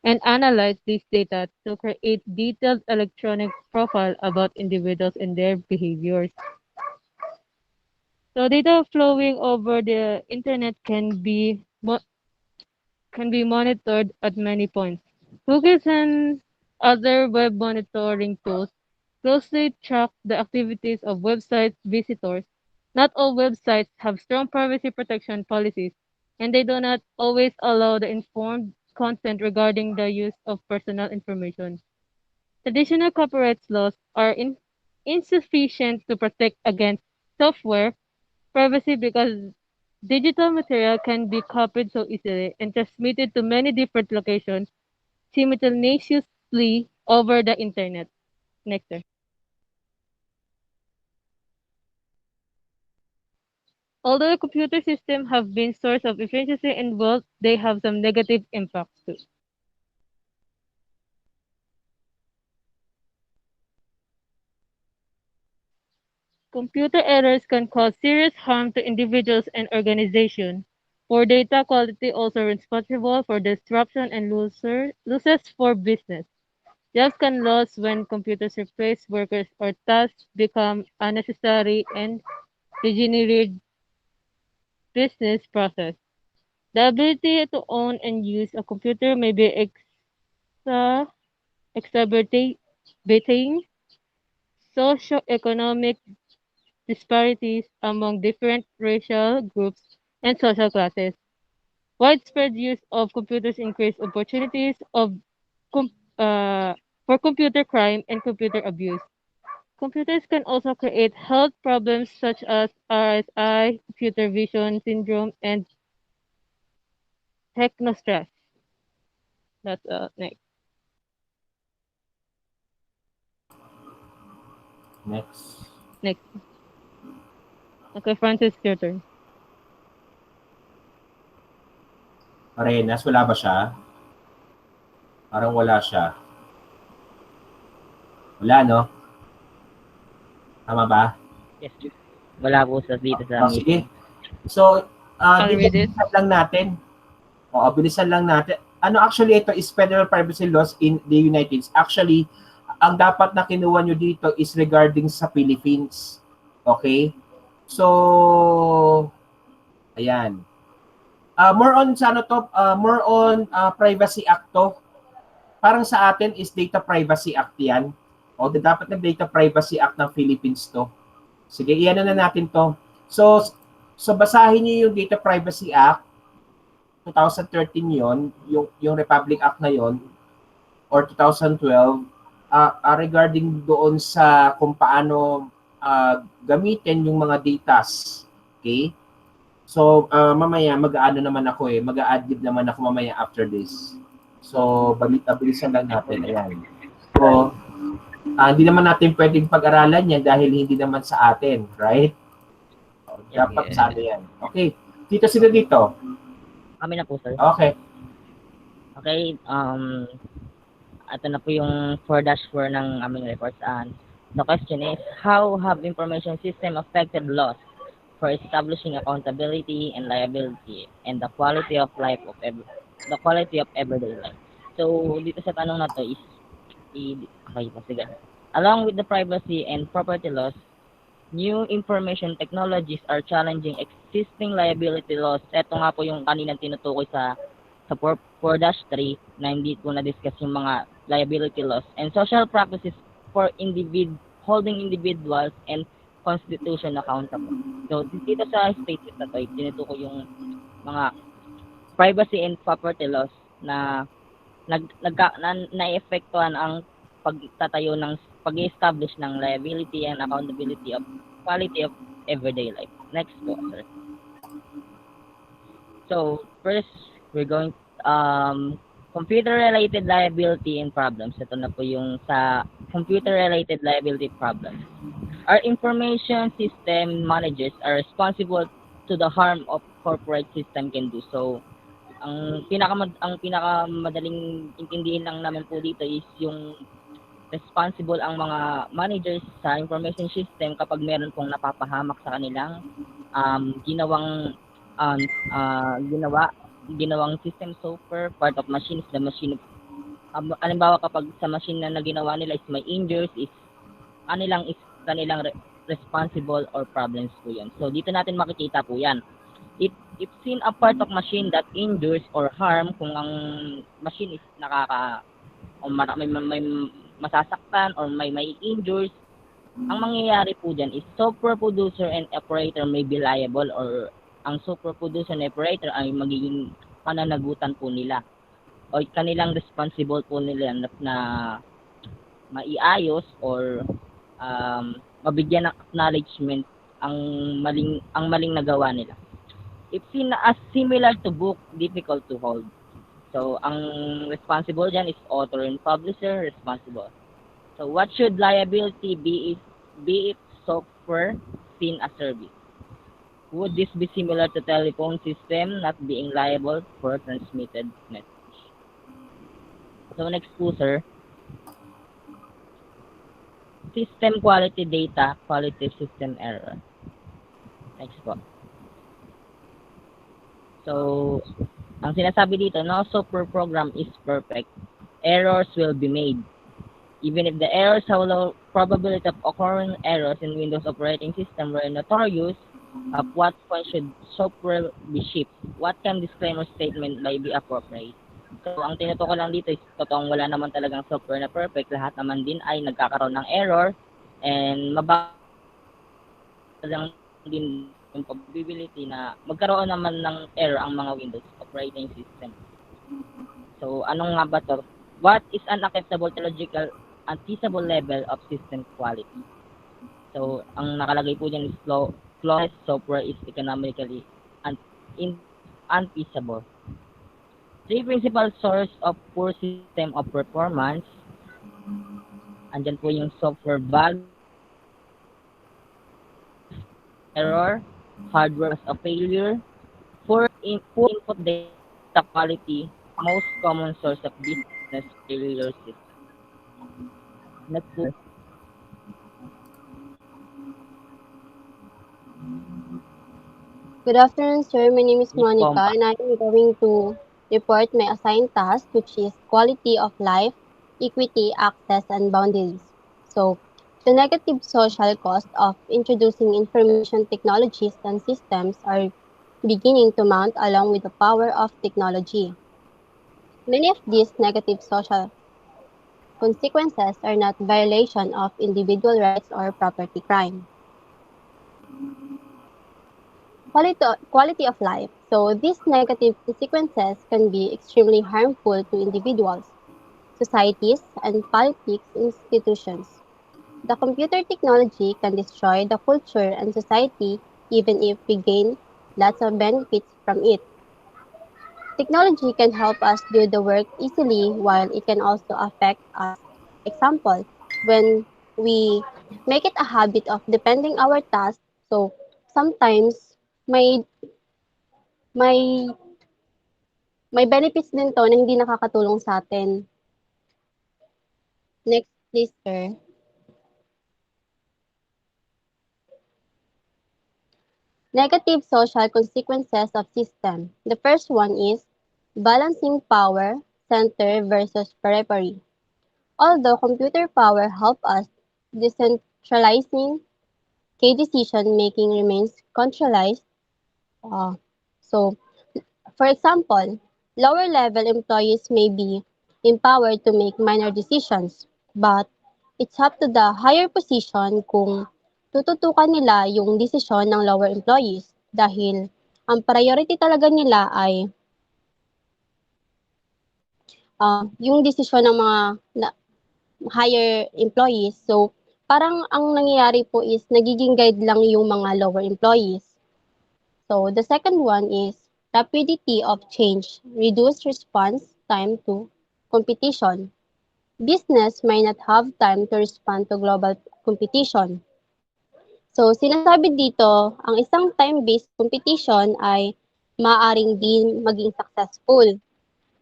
and analyze this data to create detailed electronic profile about individuals and their behaviors. So data flowing over the internet can be monitored at many points. Cookies and other web monitoring tools closely track the activities of website visitors. Not all websites have strong privacy protection policies, and they do not always allow the informed consent regarding the use of personal information. Traditional copyright laws are insufficient to protect against software privacy because digital material can be copied so easily and transmitted to many different locations simultaneously over the internet. Next, sir. Although the computer systems have been source of efficiency and wealth, they have some negative impacts too. Computer errors can cause serious harm to individuals and organizations. Poor data quality also responsible for disruption and losses for business. Jobs can lose when computers replace workers or tasks become unnecessary and degenerate business process. The ability to own and use a computer may be exacerbating socioeconomic disparities among different racial groups and social classes. Widespread use of computers increase opportunities of com- uh, for computer crime and computer abuse. Computers can also create health problems such as RSI, computer vision syndrome, and technostress. That's next. Next. Next. Okay, Francis, your turn. Arenas, wala ba siya? Parang wala siya. Wala, no? Tama ba? Yes. Wala po dito sa Sige. meeting. So, Can you read it? bilisan lang natin. Oo, bilisan lang natin. Ano actually ito is federal privacy laws in the United States. Actually, ang dapat na kinuha nyo dito is regarding sa Philippines. Okay? So, ayan. More on sa ano to, more on Privacy Act to. Parang sa atin is Data Privacy Act yan. O, dapat na Data Privacy Act ng Philippines to. Sige, iyan na natin to. So basahin niyo yung Data Privacy Act 2013 yon, yung Republic Act na yon or 2012 regarding doon sa kung paano gamitin yung mga datas. Okay? So mamaya mag-aano naman ako mag-a-adlib naman ako mamaya after this. So bilisan lang natin. Ayan. So hindi naman natin pwedeng pag-aralan yan dahil hindi naman sa atin, right? Dapat sa ano yan. Okay. Dito sila dito. Kami na po, sir. Okay. Okay, ito na po yung 4-4 ng aming reports. The question is, how have information system affected laws for establishing accountability and liability and the quality of life of everyday life? So, dito sa tanong na to is, okay po, sige. Along with the privacy and property laws, new information technologies are challenging existing liability laws. Ito nga po yung kaninang tinutukoy sa 4-3 na hindi ko na-discuss yung mga liability laws and social practices for holding individuals and constitution accountable. So, dito sa statement na to, tinutukoy yung mga privacy and property laws na na-effectuhan ang pagtatayo ng pag-establish ng liability and accountability of quality of everyday life. Next po, sir. So, first, we're going computer-related liability and problems. Ito na po yung sa computer-related liability problems. Our information system managers are responsible to the harm of corporate system can do. So, ang pinakamadaling intindihin lang naman po dito is yung responsible ang mga managers sa information system kapag meron pong napapahamak sa kanilang ginawang system software, part of machine is the machine. Halimbawa kapag sa machine na ginawa nila is may injuries, is kanilang responsible or problems po yun. So dito natin makikita po yan. If seen a part of machine that injures or harm, kung ang machine is may masasaktan or may injuries, ang mangyayari po dyan is software producer and operator may be liable, or ang software producer and operator ay magiging pananagutan po nila o kanilang responsible po nila na maiayos or mabigyan ng acknowledgement ang maling nagawa nila. If seen as similar to book, difficult to hold. So, ang responsible dyan is author and publisher responsible. So, what should liability be it software seen as service? Would this be similar to telephone system not being liable for transmitted message? So, next po, sir. System quality data, quality system error. Next po. So, ang sinasabi dito, no software program is perfect. Errors will be made. Even if the errors have low probability of occurring errors in Windows operating system were notorious, at what point should software be shipped? What can disclaimer statement may be appropriate? So, ang tinutukoy lang dito is totoong wala naman talagang software na perfect. Lahat naman din ay nagkakaroon ng error and mababa lang din yung probability na magkaroon naman ng error ang mga Windows operating system. So, anong nga ba to? What is an acceptable to logical and feasible level of system quality? So, ang nakalagay po diyan is flawless software is economically un- in- unfeasible. Three principal source of poor system of performance. Andyan po yung software bug, error, hardware as a failure, poor input data quality, most common source of business failure system. Next po. Good afternoon, sir. My name is Yes po, Monica, and I am going to report my assigned task, which is quality of life, equity, access, and boundaries. So, the negative social cost of introducing information technologies and systems are beginning to mount along with the power of technology. Many of these negative social consequences are not violation of individual rights or property crime. Quality of life. So these negative consequences can be extremely harmful to individuals, societies, and politics institutions. The computer technology can destroy the culture and society even if we gain lots of benefits from it. Technology can help us do the work easily while it can also affect us. Example, when we make it a habit of depending our task, so sometimes may may may benefits din 'to na hindi nakakatulong sa'tin. Next please, sir. Negative social consequences of system. The first one is balancing power, center versus periphery. Although computer power help us, decentralizing key decision making remains centralized. Uh, so, for example, lower level employees may be empowered to make minor decisions, but it's up to the higher position kung tututukan nila yung desisyon ng lower employees dahil ang priority talaga nila ay yung desisyon ng mga higher employees. So, parang ang nangyayari po is nagiging guide lang yung mga lower employees. So, the second one is rapidity of change, reduced response time to competition. Business may not have time to respond to global competition. So, sinasabi dito, ang isang time-based competition ay maaaring din maging successful.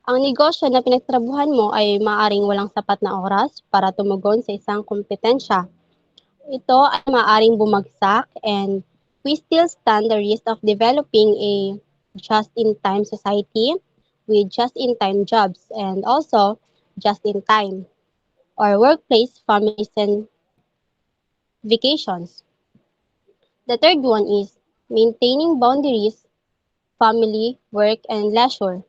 Ang negosyo na pinagtrabahuhan mo ay maaaring walang sapat na oras para tumugon sa isang kompetensya. Ito ay maaaring bumagsak and we still stand the risk of developing a just-in-time society with just-in-time jobs and also just-in-time or workplace, families, and vacations. The third one is maintaining boundaries, family, work, and leisure.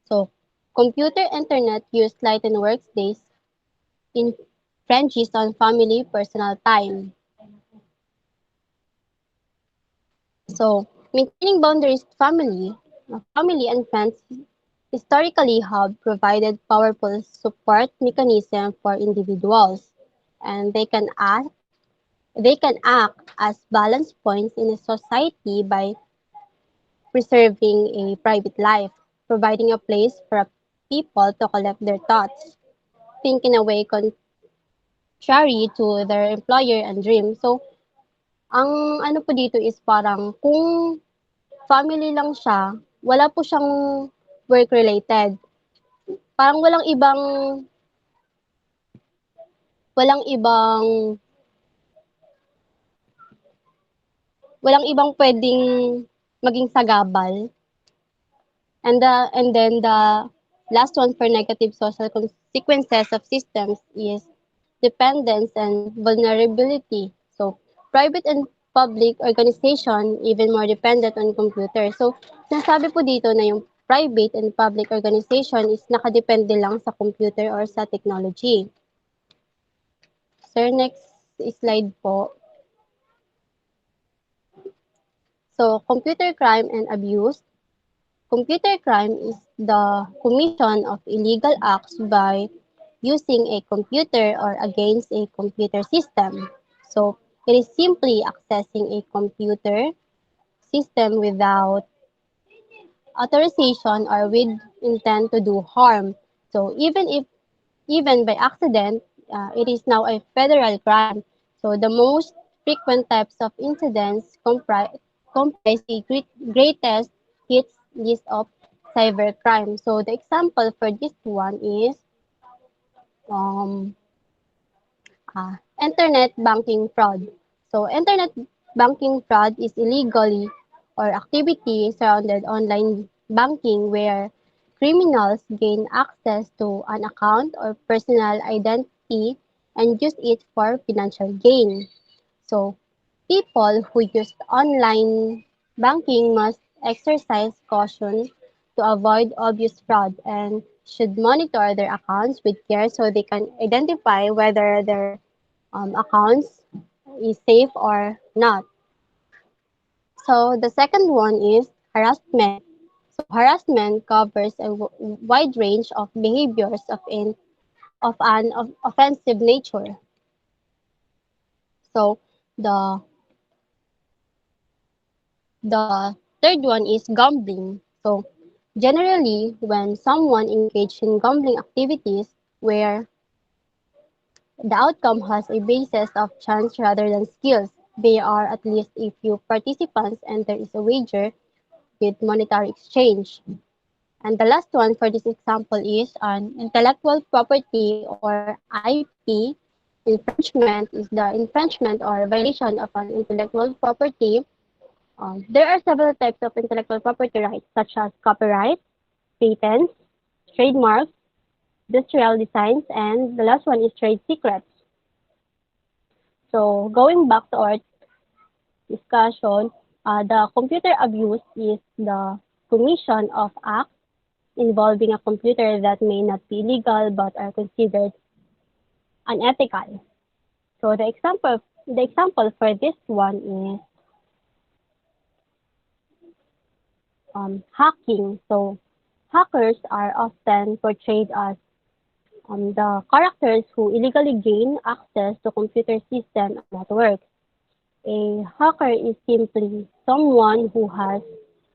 So, computer internet use lighten workdays infringes on family personal time. So, maintaining boundaries with family and friends historically have provided powerful support mechanism for individuals, and they can act as balance points in a society by preserving a private life, providing a place for people to collect their thoughts, think in a way contrary to their employer and dream. So, ang ano po dito is parang kung family lang siya, wala po siyang work-related. Parang walang ibang walang ibang puwedeng maging sagabal. And then the last one for negative social consequences of systems is dependence and vulnerability. So, private and public organization even more dependent on computer. So, sinasabi po dito na yung private and public organization is nakadepende lang sa computer or sa technology. Sir, next slide po. So, computer crime and abuse. Computer crime is the commission of illegal acts by using a computer or against a computer system. So it is simply accessing a computer system without authorization or with intent to do harm. So even by accident, it is now a federal crime. So the most frequent types of incidents comprise the greatest hits list of cybercrime. So the example for this one is um, internet banking fraud. So internet banking fraud is illegally or activity surrounded online banking where criminals gain access to an account or personal identity and use it for financial gain. So people who use online banking must exercise caution to avoid obvious fraud and should monitor their accounts with care so they can identify whether their accounts is safe or not. So the second one is harassment. So harassment covers a wide range of behaviors of offensive nature. So the the third one is gambling. So generally, when someone engages in gambling activities where the outcome has a basis of chance rather than skills, there are at least a few participants and there is a wager with monetary exchange. And the last one for this example is an intellectual property or IP infringement is the infringement or violation of an intellectual property. There are several types of intellectual property rights such as copyright, patents, trademarks, industrial designs, and the last one is trade secrets. So going back to our discussion, the computer abuse is the commission of acts involving a computer that may not be legal but are considered unethical. So the example for this one is hacking. So hackers are often portrayed as the characters who illegally gain access to computer systems and networks. A hacker is simply someone who has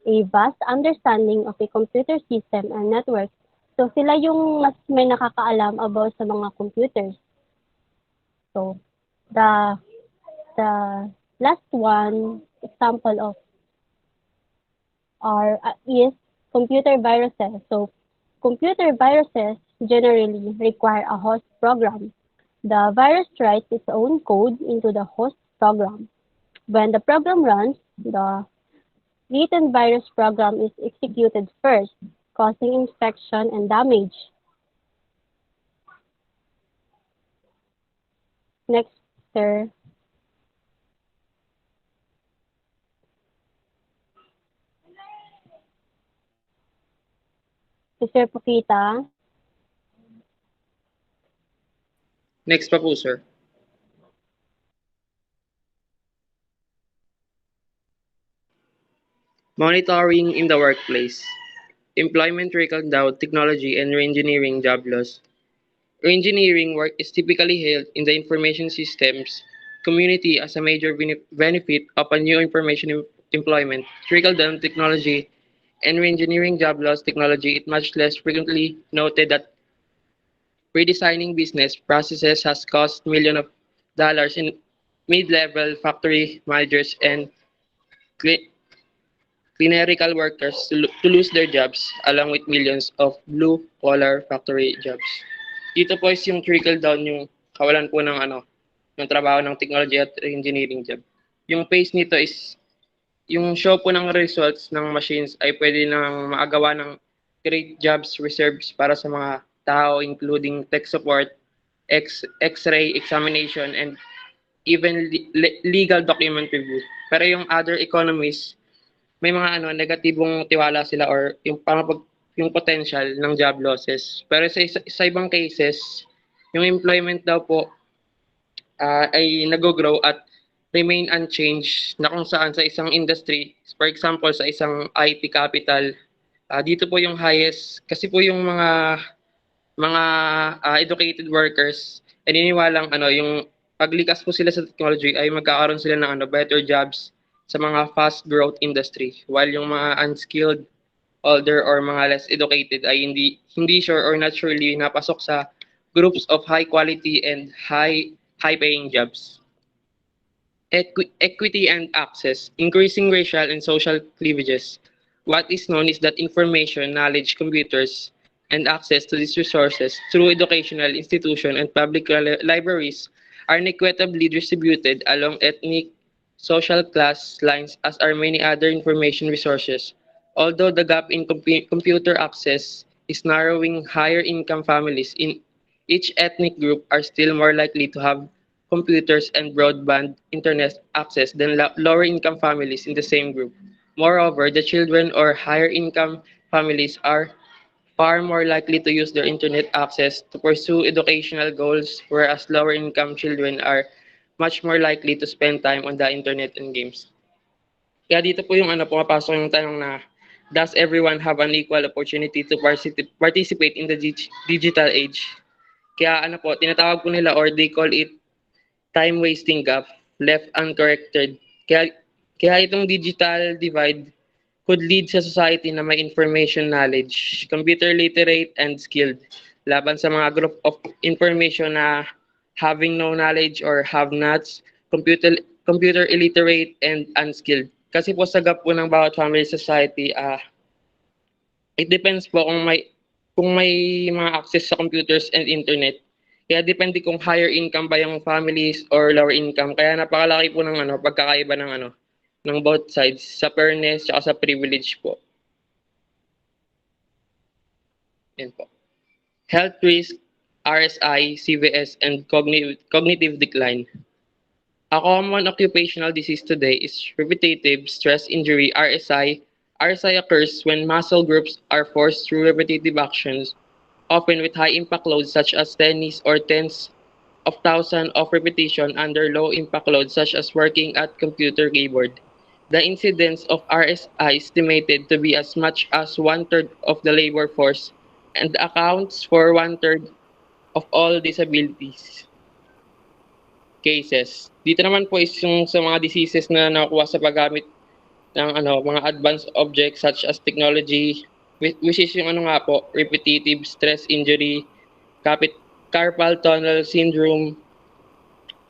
a vast understanding of a computer system and network. So sila yung mas may nakakaalam about sa mga computers. So the the last one example of is computer viruses. So computer viruses generally require a host program. The virus writes its own code into the host program. When the program runs, the written virus program is executed first, causing infection and damage. Next, sir. Sir Pukita. Next pa po, sir. Monitoring in the workplace. Employment trickle-down technology and reengineering job loss. Reengineering work is typically held in the information systems community as a major benefit of a new information employment. Trickle-down technology and reengineering job loss technology is much less frequently noted that redesigning business processes has cost millions of dollars in mid-level factory managers and clerical workers to lose their jobs along with millions of blue-collar factory jobs. Dito po is yung trickle down yung kawalan po ng ng trabaho ng technology at engineering job. Yung phase nito is yung show po ng results ng machines ay pwede nang maagawa ng great jobs reserves para sa mga tao including tech support, X-ray examination, and even legal document review. Pero yung other economies, may mga negatibong tiwala sila or yung potential ng job losses. Pero sa ibang cases, yung employment daw po ay nag-grow at remain unchanged na kung saan sa isang industry, for example sa isang IT capital, dito po yung highest kasi po yung mga mga educated workers ay naniniwalang yung paglikas po sila sa technology ay magkakaroon sila ng better jobs sa mga fast growth industry, while yung mga unskilled, older or mga less educated ay hindi sure or not surely napasok sa groups of high quality and high paying jobs. Equity and access, increasing racial and social cleavages. What is known is that information, knowledge, computers, and access to these resources through educational institutions and public libraries are inequitably distributed along ethnic, social class lines as are many other information resources. Although the gap in computer access is narrowing, higher income families in each ethnic group are still more likely to have computers and broadband internet access than lower income families in the same group. Moreover, the children or higher income families are far more likely to use their internet access to pursue educational goals, whereas lower income children are much more likely to spend time on the internet and games. Kaya dito po yung pumapasok yung tanong na, does everyone have an equal opportunity to participate in the digital age? Kaya tinatawag po nila or they call it time wasting gap left uncorrected. Kaya, kaya itong digital divide could lead sa society na may information knowledge, computer literate and skilled, laban sa mga group of information na having no knowledge or have nots, computer illiterate and unskilled. Kasi po sa gap po ng bawat family society, it depends po kung may mga access sa computers and internet. Kaya depende kung higher income ba yung families or lower income. Kaya napakalaki po ng pagkakaiba ng both sides sa fairness at sa privilege po. Yan po. Health risk, RSI, CVS, and cognitive decline. A common occupational disease today is repetitive stress injury, RSI. RSI occurs when muscle groups are forced through repetitive actions, often with high impact loads such as tennis or tens of thousands of repetition under low impact loads such as working at computer keyboard. The incidence of RSI is estimated to be as much as one-third of the labor force and accounts for one-third of all disabilities cases. Dito naman po is yung sa mga diseases na nakuha sa paggamit ng mga advanced objects such as technology, which is yung repetitive stress injury, carpal tunnel syndrome.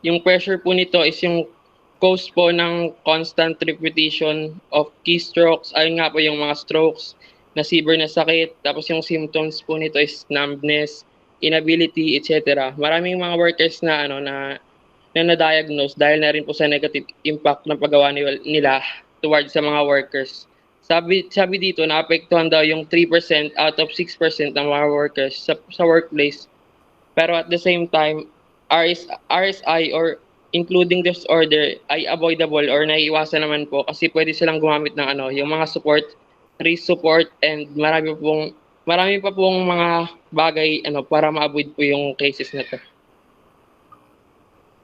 Yung pressure po nito is yung cause po ng constant repetition of keystrokes, ayun nga po yung mga strokes, na severe na sakit, tapos yung symptoms po nito is numbness, inability, etc. Maraming mga workers na na-diagnose dahil na rin po sa negative impact ng paggawa nila towards sa mga workers. Sabi dito, naapektuhan daw yung 3% out of 6% ng mga workers sa workplace. Pero at the same time, RSI or including disorder ay avoidable or naiiwasan naman po kasi pwede silang gumamit ng yung mga support, risk support, and marami pa pong mga bagay para ma-avoid po yung cases na to.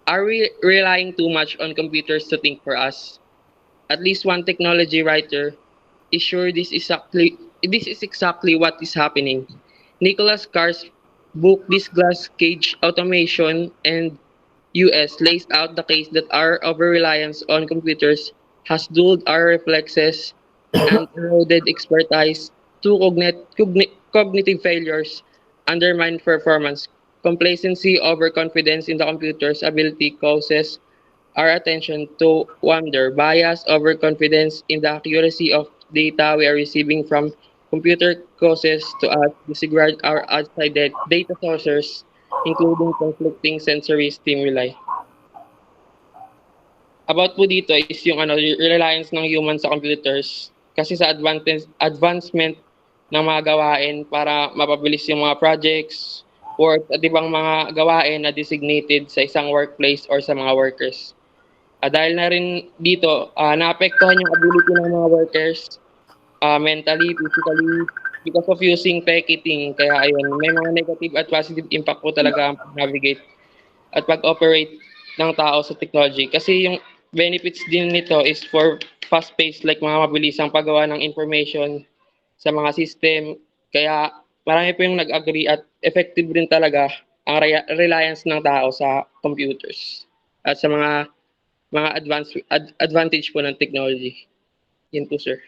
Are we relying too much on computers to think for us? At least one technology writer is sure this is exactly what is happening. Nicholas Carr's book This Glass Cage Automation and US lays out the case that our over-reliance on computers has dulled our reflexes and eroded expertise to cognitive failures, undermine performance. Complacency, overconfidence in the computer's ability causes our attention to wander. Bias, overconfidence in the accuracy of data we are receiving from computer causes to us disregard our outside data sources, including conflicting sensory stimuli. About po dito is yung reliance ng human sa computers kasi sa advancement ng mga gawain para mapabilis yung mga projects, work at ibang mga gawain na designated sa isang workplace or sa mga workers. Dahil na rin dito, naapektuhan yung ability ng mga workers mentally, physically, because of using ticketing. Kaya ayun, may mga negative at positive impact po talaga ang pag-navigate at pag-operate ng tao sa technology. Kasi yung benefits din nito is for fast-paced, like mga mabilisang paggawa ng information sa mga system. Kaya marami po yung nag-agree at effective rin talaga ang reliance ng tao sa computers at sa mga advantage po ng technology. Yun po, sir.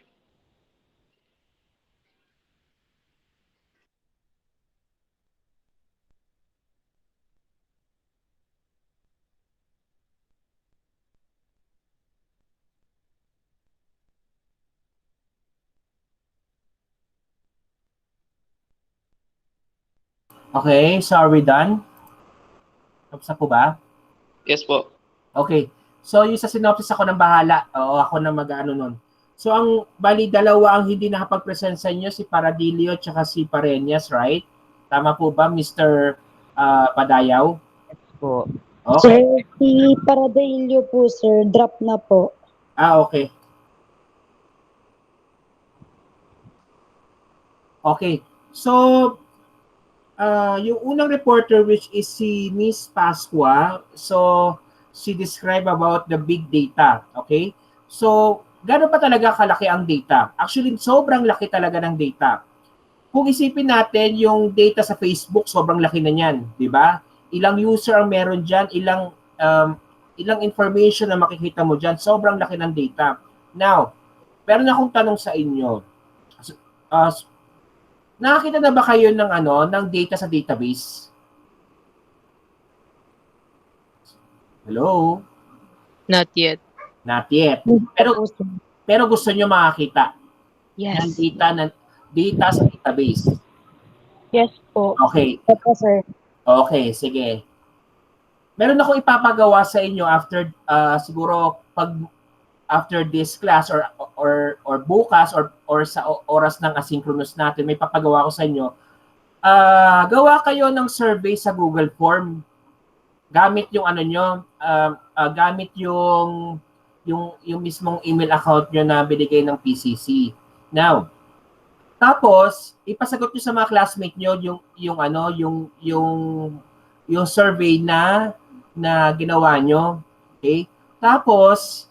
Okay, so are we done? Tapos na po ba? Yes po. Okay. So, yung sa synopsis ako ng bahala. Oo, ako na mag-ano nun. So, ang bali dalawa ang hindi nakapag-present sa inyo, si Paradilio at si Pareñas, right? Tama po ba, Mr. Padayaw? Po. Okay. Sir, si Paradilio po, sir, drop na po. Okay. Okay. So, yung unang reporter, which is si Miss Pasqua, so she described about the big data. Okay? So, gano'n pa talaga kalaki ang data? Actually, sobrang laki talaga ng data. Kung isipin natin yung data sa Facebook, sobrang laki na niyan, di ba? Ilang user ang meron diyan, ilang information na makikita mo diyan, sobrang laki ng data. Now, meron akong tanong sa inyo. Uh, nakakita na ba kayo ng data sa database? Hello? Not yet. Not yet. Pero gusto niyo makakita ng Yes. data sa database. Yes po. Okay. Opo, sir. Okay, sige. Meron akong ipapagawa sa inyo after siguro after this class or bukas or sa oras ng asynchronous natin, may papagawa ko sa inyo. Gawa kayo ng survey sa Google Form. Gamit yung gamit yung mismong email account nyo na binigay ng PCC. Now, tapos ipasagot nyo sa mga classmate nyo yung survey na ginawa nyo. Okay? Tapos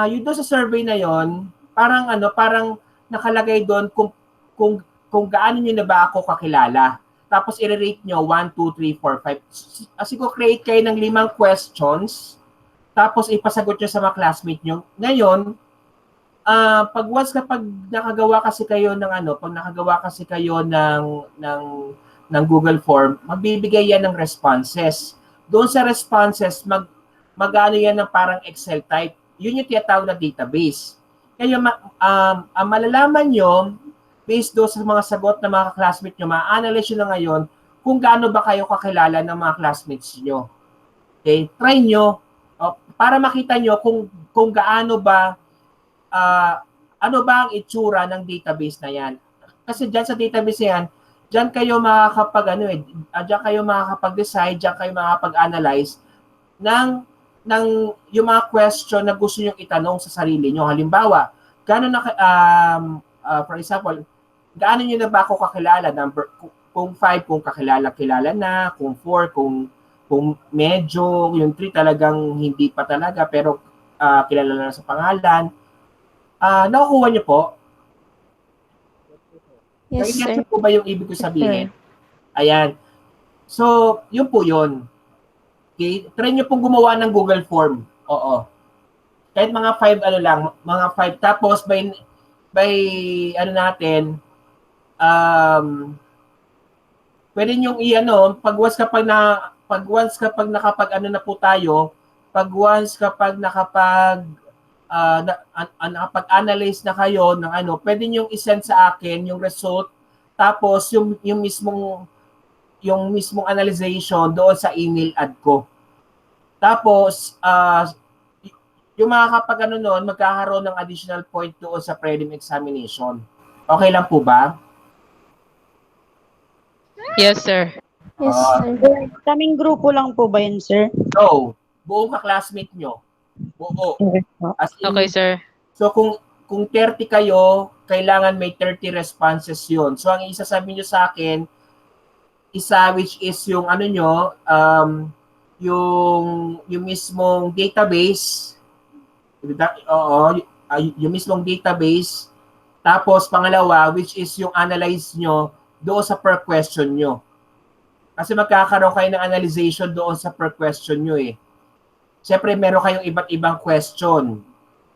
yung doon sa survey na yon, parang nakalagay doon kung gaano niyo na ba ako kakilala. Tapos i-rate nyo 1, 2, 3, 4, 5. Siguro create kayo ng 5 questions. Tapos ipasagot nyo sa mga classmate nyo. Ngayon, kapag nakagawa kasi kayo ng Google Form, magbibigay yan ng responses. Doon sa responses, magano yan ng parang Excel type. Yun yung tinatawag na database. Kaya malalaman nyo, based doon sa mga sagot ng mga classmates nyo, ma-analyze nyo na ngayon kung gaano ba kayo kakilala ng mga classmates nyo. Okay? Try nyo para makita nyo kung gaano ba ano ba ang itsura ng database na yan. Kasi dyan sa database na yan, dyan kayo dyan kayo makakapag-decide, dyan kayo makakapag-analyze ng yung mga question na gusto nyo itanong sa sarili nyo. Halimbawa, for example, gaano nyo na ba ako kakilala? Kung 5, kung kakilala na, kung 4, kung medyo, yung 3 talagang hindi pa talaga, pero kilala na sa pangalan. Nakukuha nyo po? Yes, sir. Po ba yung ibig ko sabihin? Ayan. So, yun po yun. Okay? Try nyo pong gumawa ng Google Form. Oo. Kahit mga 5 mga 5. Tapos by pwede nyo pag once kapag nakapag-analyze na kayo ng pwede nyo i-send sa akin yung result, tapos yung mismong analyzation doon sa email ad ko. Tapos, yung makakapag magkakaroon ng additional point doon sa prelim examination. Okay lang po ba? Yes, sir. Yes, sir. Kaming grupo lang po ba yun, sir? No. Buong ka-classmate nyo. Buo. As in, Okay, sir. so, kung 30 kayo, kailangan may 30 responses yun. So, ang isasabi nyo sa akin, which is yung yung mismong database. Yung mismong database. Tapos, pangalawa, which is yung analyze nyo doon sa per question nyo. Kasi magkakaroon kayo ng analyzation doon sa per question nyo eh. Siyempre, meron kayong iba't ibang question.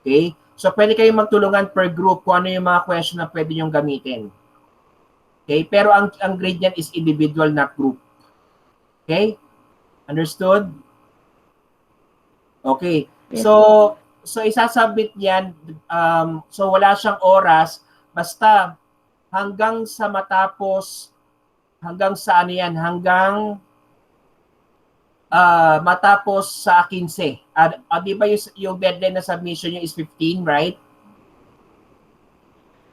Okay? So, pwede kayong magtulungan per group kung ano yung mga question na pwede nyong gamitin. Okay? Pero ang grade niyan is individual, not group. Okay? Understood? Okay. Yes. So isasubmit yan. So wala siyang oras. Basta hanggang sa matapos, hanggang sa ano yan, hanggang matapos sa 15. Di ba yung deadline na submission nyo is 15, right?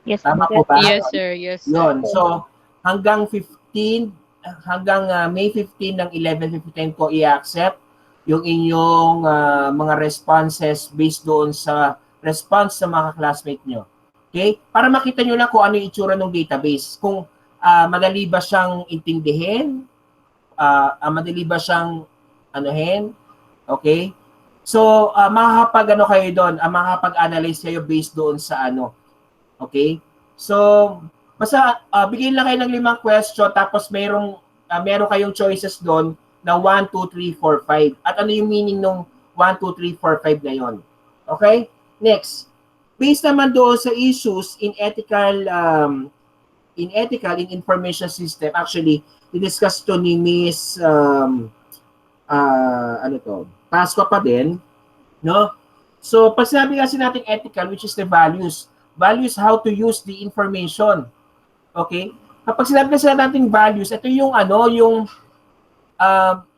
Yes, Tama po. po ba? Yes, sir. Yes, sir. Yun. So, hanggang 15, hanggang May 15 ng 11:59 ko i-accept yung inyong mga responses based doon sa response sa mga classmate nyo. Okay? Para makita nyo lang kung ano yung itsura ng database. Kung madali ba siyang intindihin, madali ba siyang anuhin, okay? So, makakapag-ano kayo doon, makakapag-analyze kayo based doon sa ano. Okay? So, basta bigyan lang kayo ng 5 question tapos meron kayong choices doon na 1, 2, 3, 4, 5. At ano yung meaning ng 1, 2, 3, 4, 5 na yon? Okay? Next. Based naman doon sa issues in information system, actually, i-discuss to ni Miss Pasqua pa din, no? So, pag sinabi kasi natin ethical, which is the values how to use the information. Okay? Kapag sinabi kasi natin values, ito yung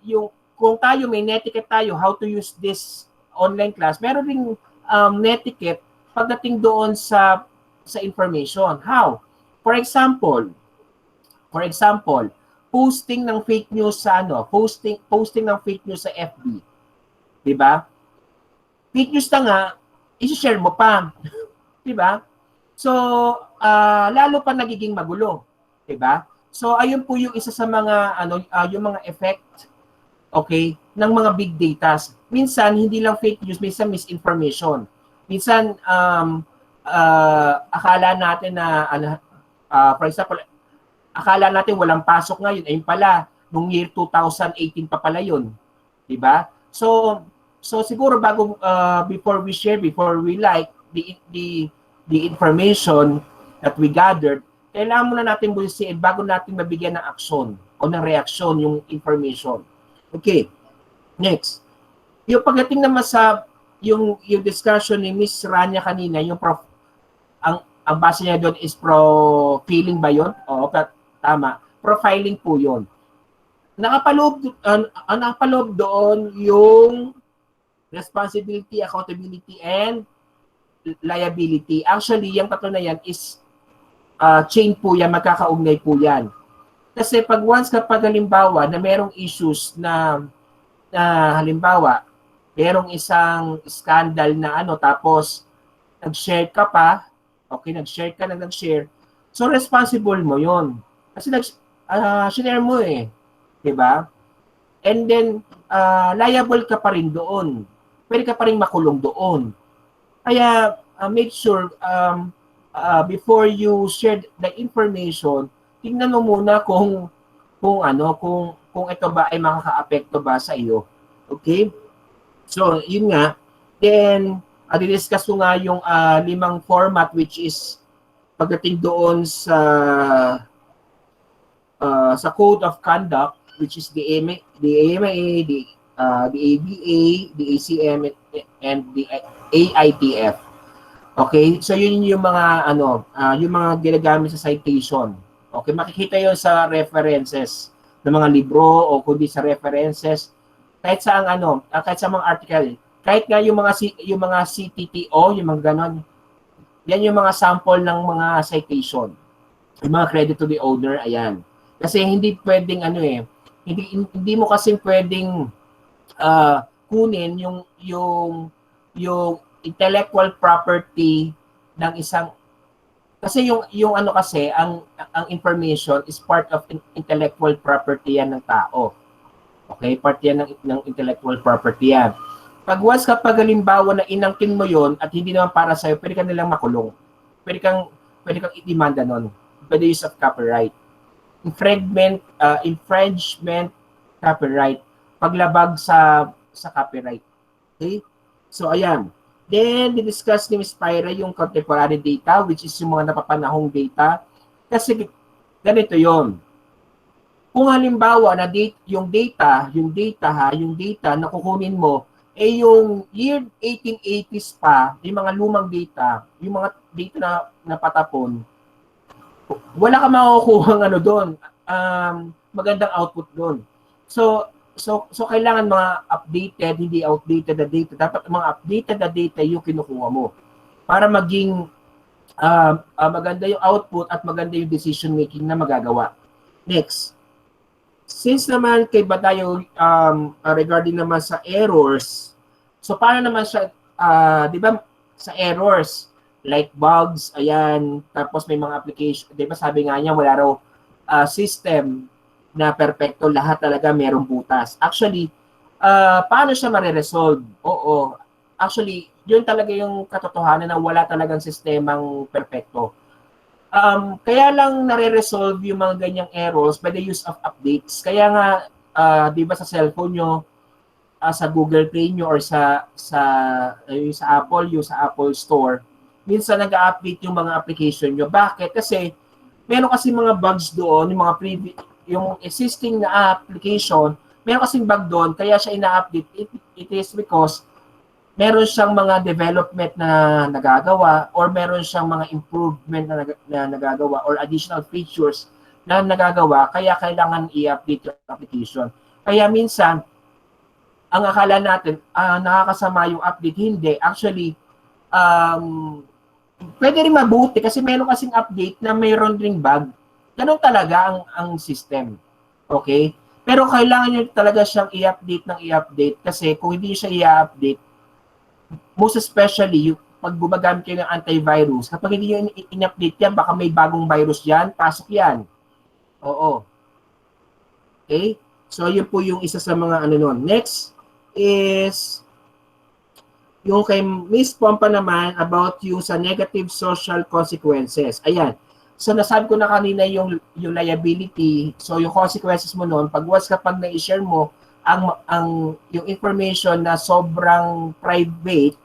yung kung tayo may netiquette tayo, how to use this online class, meron ring netiquette pagdating doon sa information. How? For example, posting ng fake news sa posting ng fake news sa FB. 'Di ba? Fake news na nga, i-share mo pa. 'Di ba? So, lalo pa nagiging magulo, 'di ba? So, ayun po yung isa sa mga yung mga effect, okay, ng mga big data. Minsan hindi lang fake news, minsan misinformation. Minsan akala natin na for example, akala natin walang pasok ngayon, ayun pala nung year 2018 pa pala 'yun, 'di ba? So siguro bago before we like the information that we gathered, kailangan muna natin busiin bago natin mabigyan ng aksyon o ng reaksyon yung information. Okay. Next. Yung pagdating naman sa yung discussion ni Miss Rania kanina, yung ang base niya doon is profiling ba 'yon? Oo, tama. Profiling po 'yon. Nakapaloob doon yung responsibility, accountability, and liability. Actually, yung tatlo na yan is chain po yan, magkakaugnay po yan. Kasi kapag halimbawa na merong issues na halimbawa, merong isang scandal na tapos nag-share ka pa, okay, nag-share, so responsible mo yon. Kasi share mo eh. Diba? And then, liable ka pa rin doon. Pwede ka pa rin makulong doon. Kaya, make sure, before you share the information, tingnan mo muna kung ito ba ay makaka-apekto ba sa iyo. Okay? So, yun nga. Then, di-discuss ko nga yung 5 format, which is pagdating doon sa Code of Conduct, which is the AMA, the ABA, the ACM, and the AITF. Okay? So yun yung mga yung mga ginagamit sa citation. Okay, makikita 'yon sa references ng mga libro o kundi sa references kahit sa kahit sa mga article. Kahit nga yung mga CTTO, yung mga ganon. Yan yung mga sample ng mga citation. Yung mga credit to the owner, ayan. Kasi hindi pwedeng hindi mo kasi pwedeng kunin yung intellectual property ng isang, kasi yung ang information is part of intellectual property yan ng tao. Okay? Part yan ng intellectual property yan. Kapag halimbawa na inangkin mo yon at hindi naman para sa'yo, pwede ka nilang makulong. Pwede kang i-demanda nun. Pwede use of copyright. infringement copyright, paglabag sa copyright. Okay? So ayan. Then di-discuss ni Ms. Pyra yung contemporary data, which is yung mga napapanahong data. Kasi ganito 'yon. Kung halimbawa na yung data na kukunin mo yung year 1880s pa, yung mga lumang data, yung mga data na patapon, wala ka makukuha ano doon, magandang output doon. So kailangan mga updated, hindi outdated na data. Dapat mga updated na data yung kinukuha mo para maging maganda yung output at maganda yung decision making na magagawa. Next. Since naman kay ba tayo regarding naman sa errors, so paano naman siya, di ba sa errors, like bugs, ayan, tapos may mga application, di ba sabi nga niya wala raw system na perfecto, lahat talaga merong butas. Actually, paano siya mare-resolve? Oo, actually, yun talaga yung katotohanan na wala talagang sistemang perfecto. Kaya lang nare-resolve yung mga ganyang errors by the use of updates. Kaya nga, di ba sa cellphone nyo, sa Google Play nyo or sa Apple, yung sa Apple Store, minsan nag-update yung mga application nyo. Bakit? Kasi meron kasi mga bugs doon, yung existing na application, meron kasing bug doon, kaya siya ina-update. It is because meron siyang mga development na nagagawa or meron siyang mga improvement na nagagawa or additional features na nagagawa, kaya kailangan i-update yung application. Kaya minsan, ang akala natin, nakakasama yung update. Hindi. Actually, pwede rin mabuti kasi meron kasing update na mayroon ring bug. Ganun talaga ang system. Okay? Pero kailangan nyo talaga siyang i-update kasi kung hindi siya i-update, most especially, pag gumagamit kayo ng antivirus, kapag hindi nyo in-update yan, baka may bagong virus yan, pasok yan. Oo. Okay? So, yun po yung isa sa mga ano nun. Next is yung kay Miss Pompa naman about yung sa negative social consequences. Ayan. So, nasabi ko na kanina yung liability. So, yung consequences mo nun, kapag na-share mo yung information na sobrang private,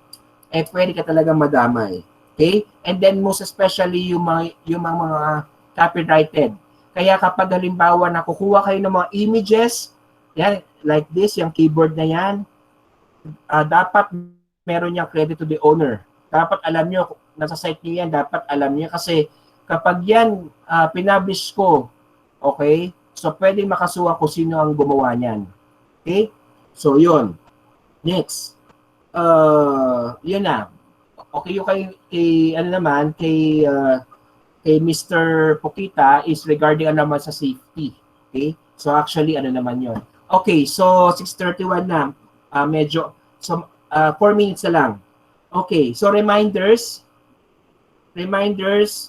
pwede ka talaga madamay. Okay? And then most especially yung mga copyrighted. Kaya kapag halimbawa nakukuha kayo ng mga images, yan, like this, yung keyboard na yan, dapat meron niyang credit to the owner. Dapat alam niyo, nasa site niyo yan, dapat alam niyo kasi kapag yan pinablish ko, okay, so pwedeng makasuha ko sino ang gumawa niyan. Okay? So, yun. Next. Yun na. Okay, yung kay Mr. Pokita is regarding naman sa safety. Okay? So actually naman yun. Okay, so 6:31 na. Medyo 4 minutes na lang. Okay, so reminders,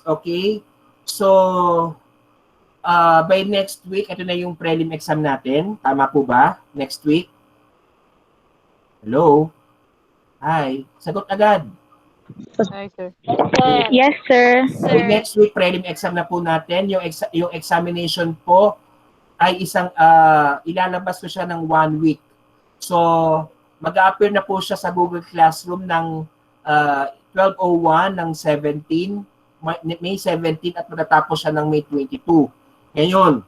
okay? So by next week, ito na yung prelim exam natin. Tama po ba? Next week? Hello? Hi, sagot agad. Hi, sir. Yes, sir. Okay, next week prelim exam na po natin. Yung examination po ay ilalabas ko siya ng 1 week. So, mag-a-appear na po siya sa Google Classroom ng 12:01 ng 17, May 17 at matatapos siya ng May 22. Ngayon,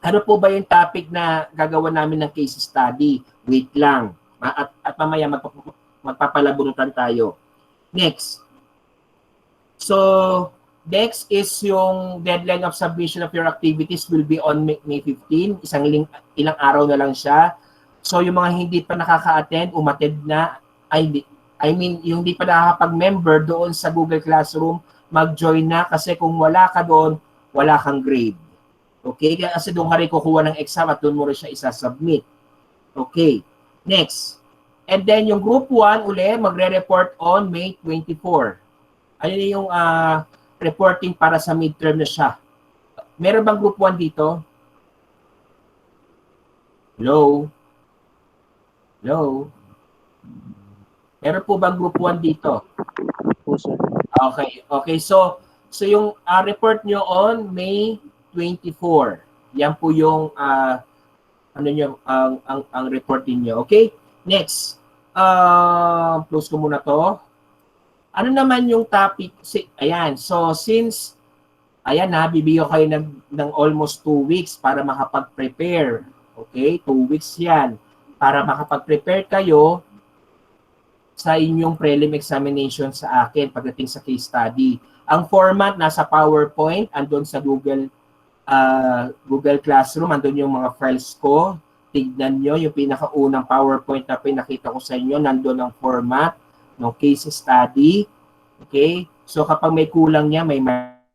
ano po ba yung topic na gagawa namin ng case study? Wait lang. At mamaya magpapalabunutan tayo. Next. So, next is yung deadline of submission of your activities will be on May 15. Ilang araw na lang siya. So, yung mga hindi pa nakaka-attend, umattend na, yung hindi pa nakakapag-member doon sa Google Classroom, mag-join na kasi kung wala ka doon, wala kang grade. Okay? Kasi doon ka rin kukuha ng exam at doon mo rin siya isa-submit. Okay. Next. And then yung group 1 uli, magre-report on May 24. Ayun yung reporting para sa midterm na siya. Meron bang group 1 dito? Hello? Hello? Meron po bang group 1 dito? Po, sir. Okay. Okay. So yung report nyo on May 24. Yan po yung ano nyo, ang report niyo. Okay? Next. Close ko muna to. Ano naman yung topic? Ayan. So, since, ayan na, bibigyan kayo ng almost 2 weeks para makapag-prepare. Okay? 2 weeks yan. Para makapag-prepare kayo sa inyong prelim examination sa akin pagdating sa case study. Ang format nasa PowerPoint, andun sa Google Classroom, andun yung mga files ko. Tignan nyo yung pinakaunang PowerPoint na pinakita ko sa inyo, nandun ang format ng case study. Okay? So kapag may kulang niya, may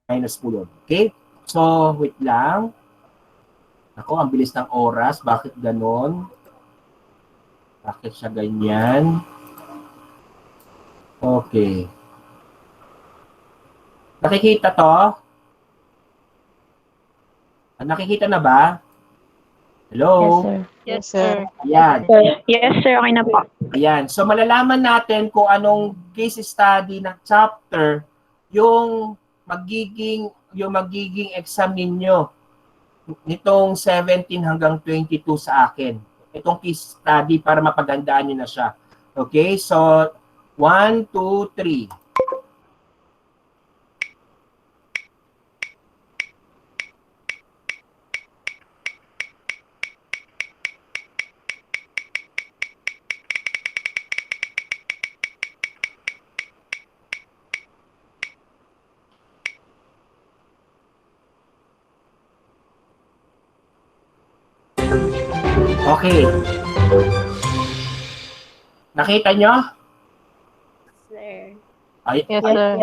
minus po yun. Okay? So, wait lang. Ako, ang bilis ng oras. Bakit ganon? Bakit siya ganyan? Okay. Nakikita to? Nakikita na ba? Hello? Yes, sir. Ayan. Yes, sir. Okay na po. Ayan. So, malalaman natin kung anong case study ng chapter yung magiging exam ninyo nitong 17 hanggang 22 sa akin. Itong case study para mapagandaan nyo na siya. Okay? So, 1, 2, 3. Okay. Nakita nyo? Sir. Ay, Yes, sir. yan.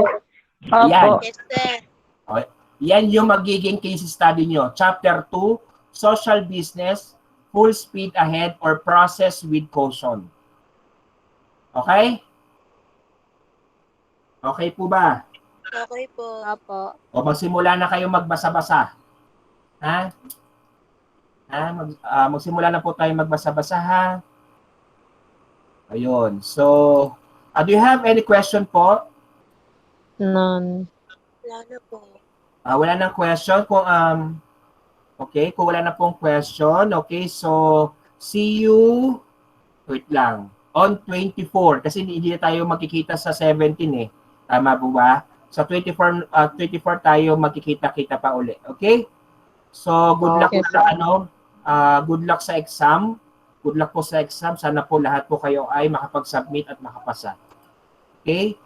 Opo. Yes, sir. Okay. Yan yung magiging case study nyo. Chapter 2, Social Business, Full Speed Ahead or Process with Caution. Okay? Okay po ba? Okay po. Apo. O magsimula na kayo magbasa-basa. Ha? Magsimula na po tayo magbasa-basa ha. Ayun. So, do you have any question po? None. Wala na po. Wala nang question. Okay, kung wala na pong question, okay, so see you, wait lang, on 24, kasi hindi na tayo magkikita sa 17 eh. Tama po ba? Sa 24 tayo magkikita-kita pa uli. Okay? So, good luck Okay, sa good luck sa exam. Good luck po sa exam. Sana po lahat po kayo ay makapag-submit at makapasa. Okay?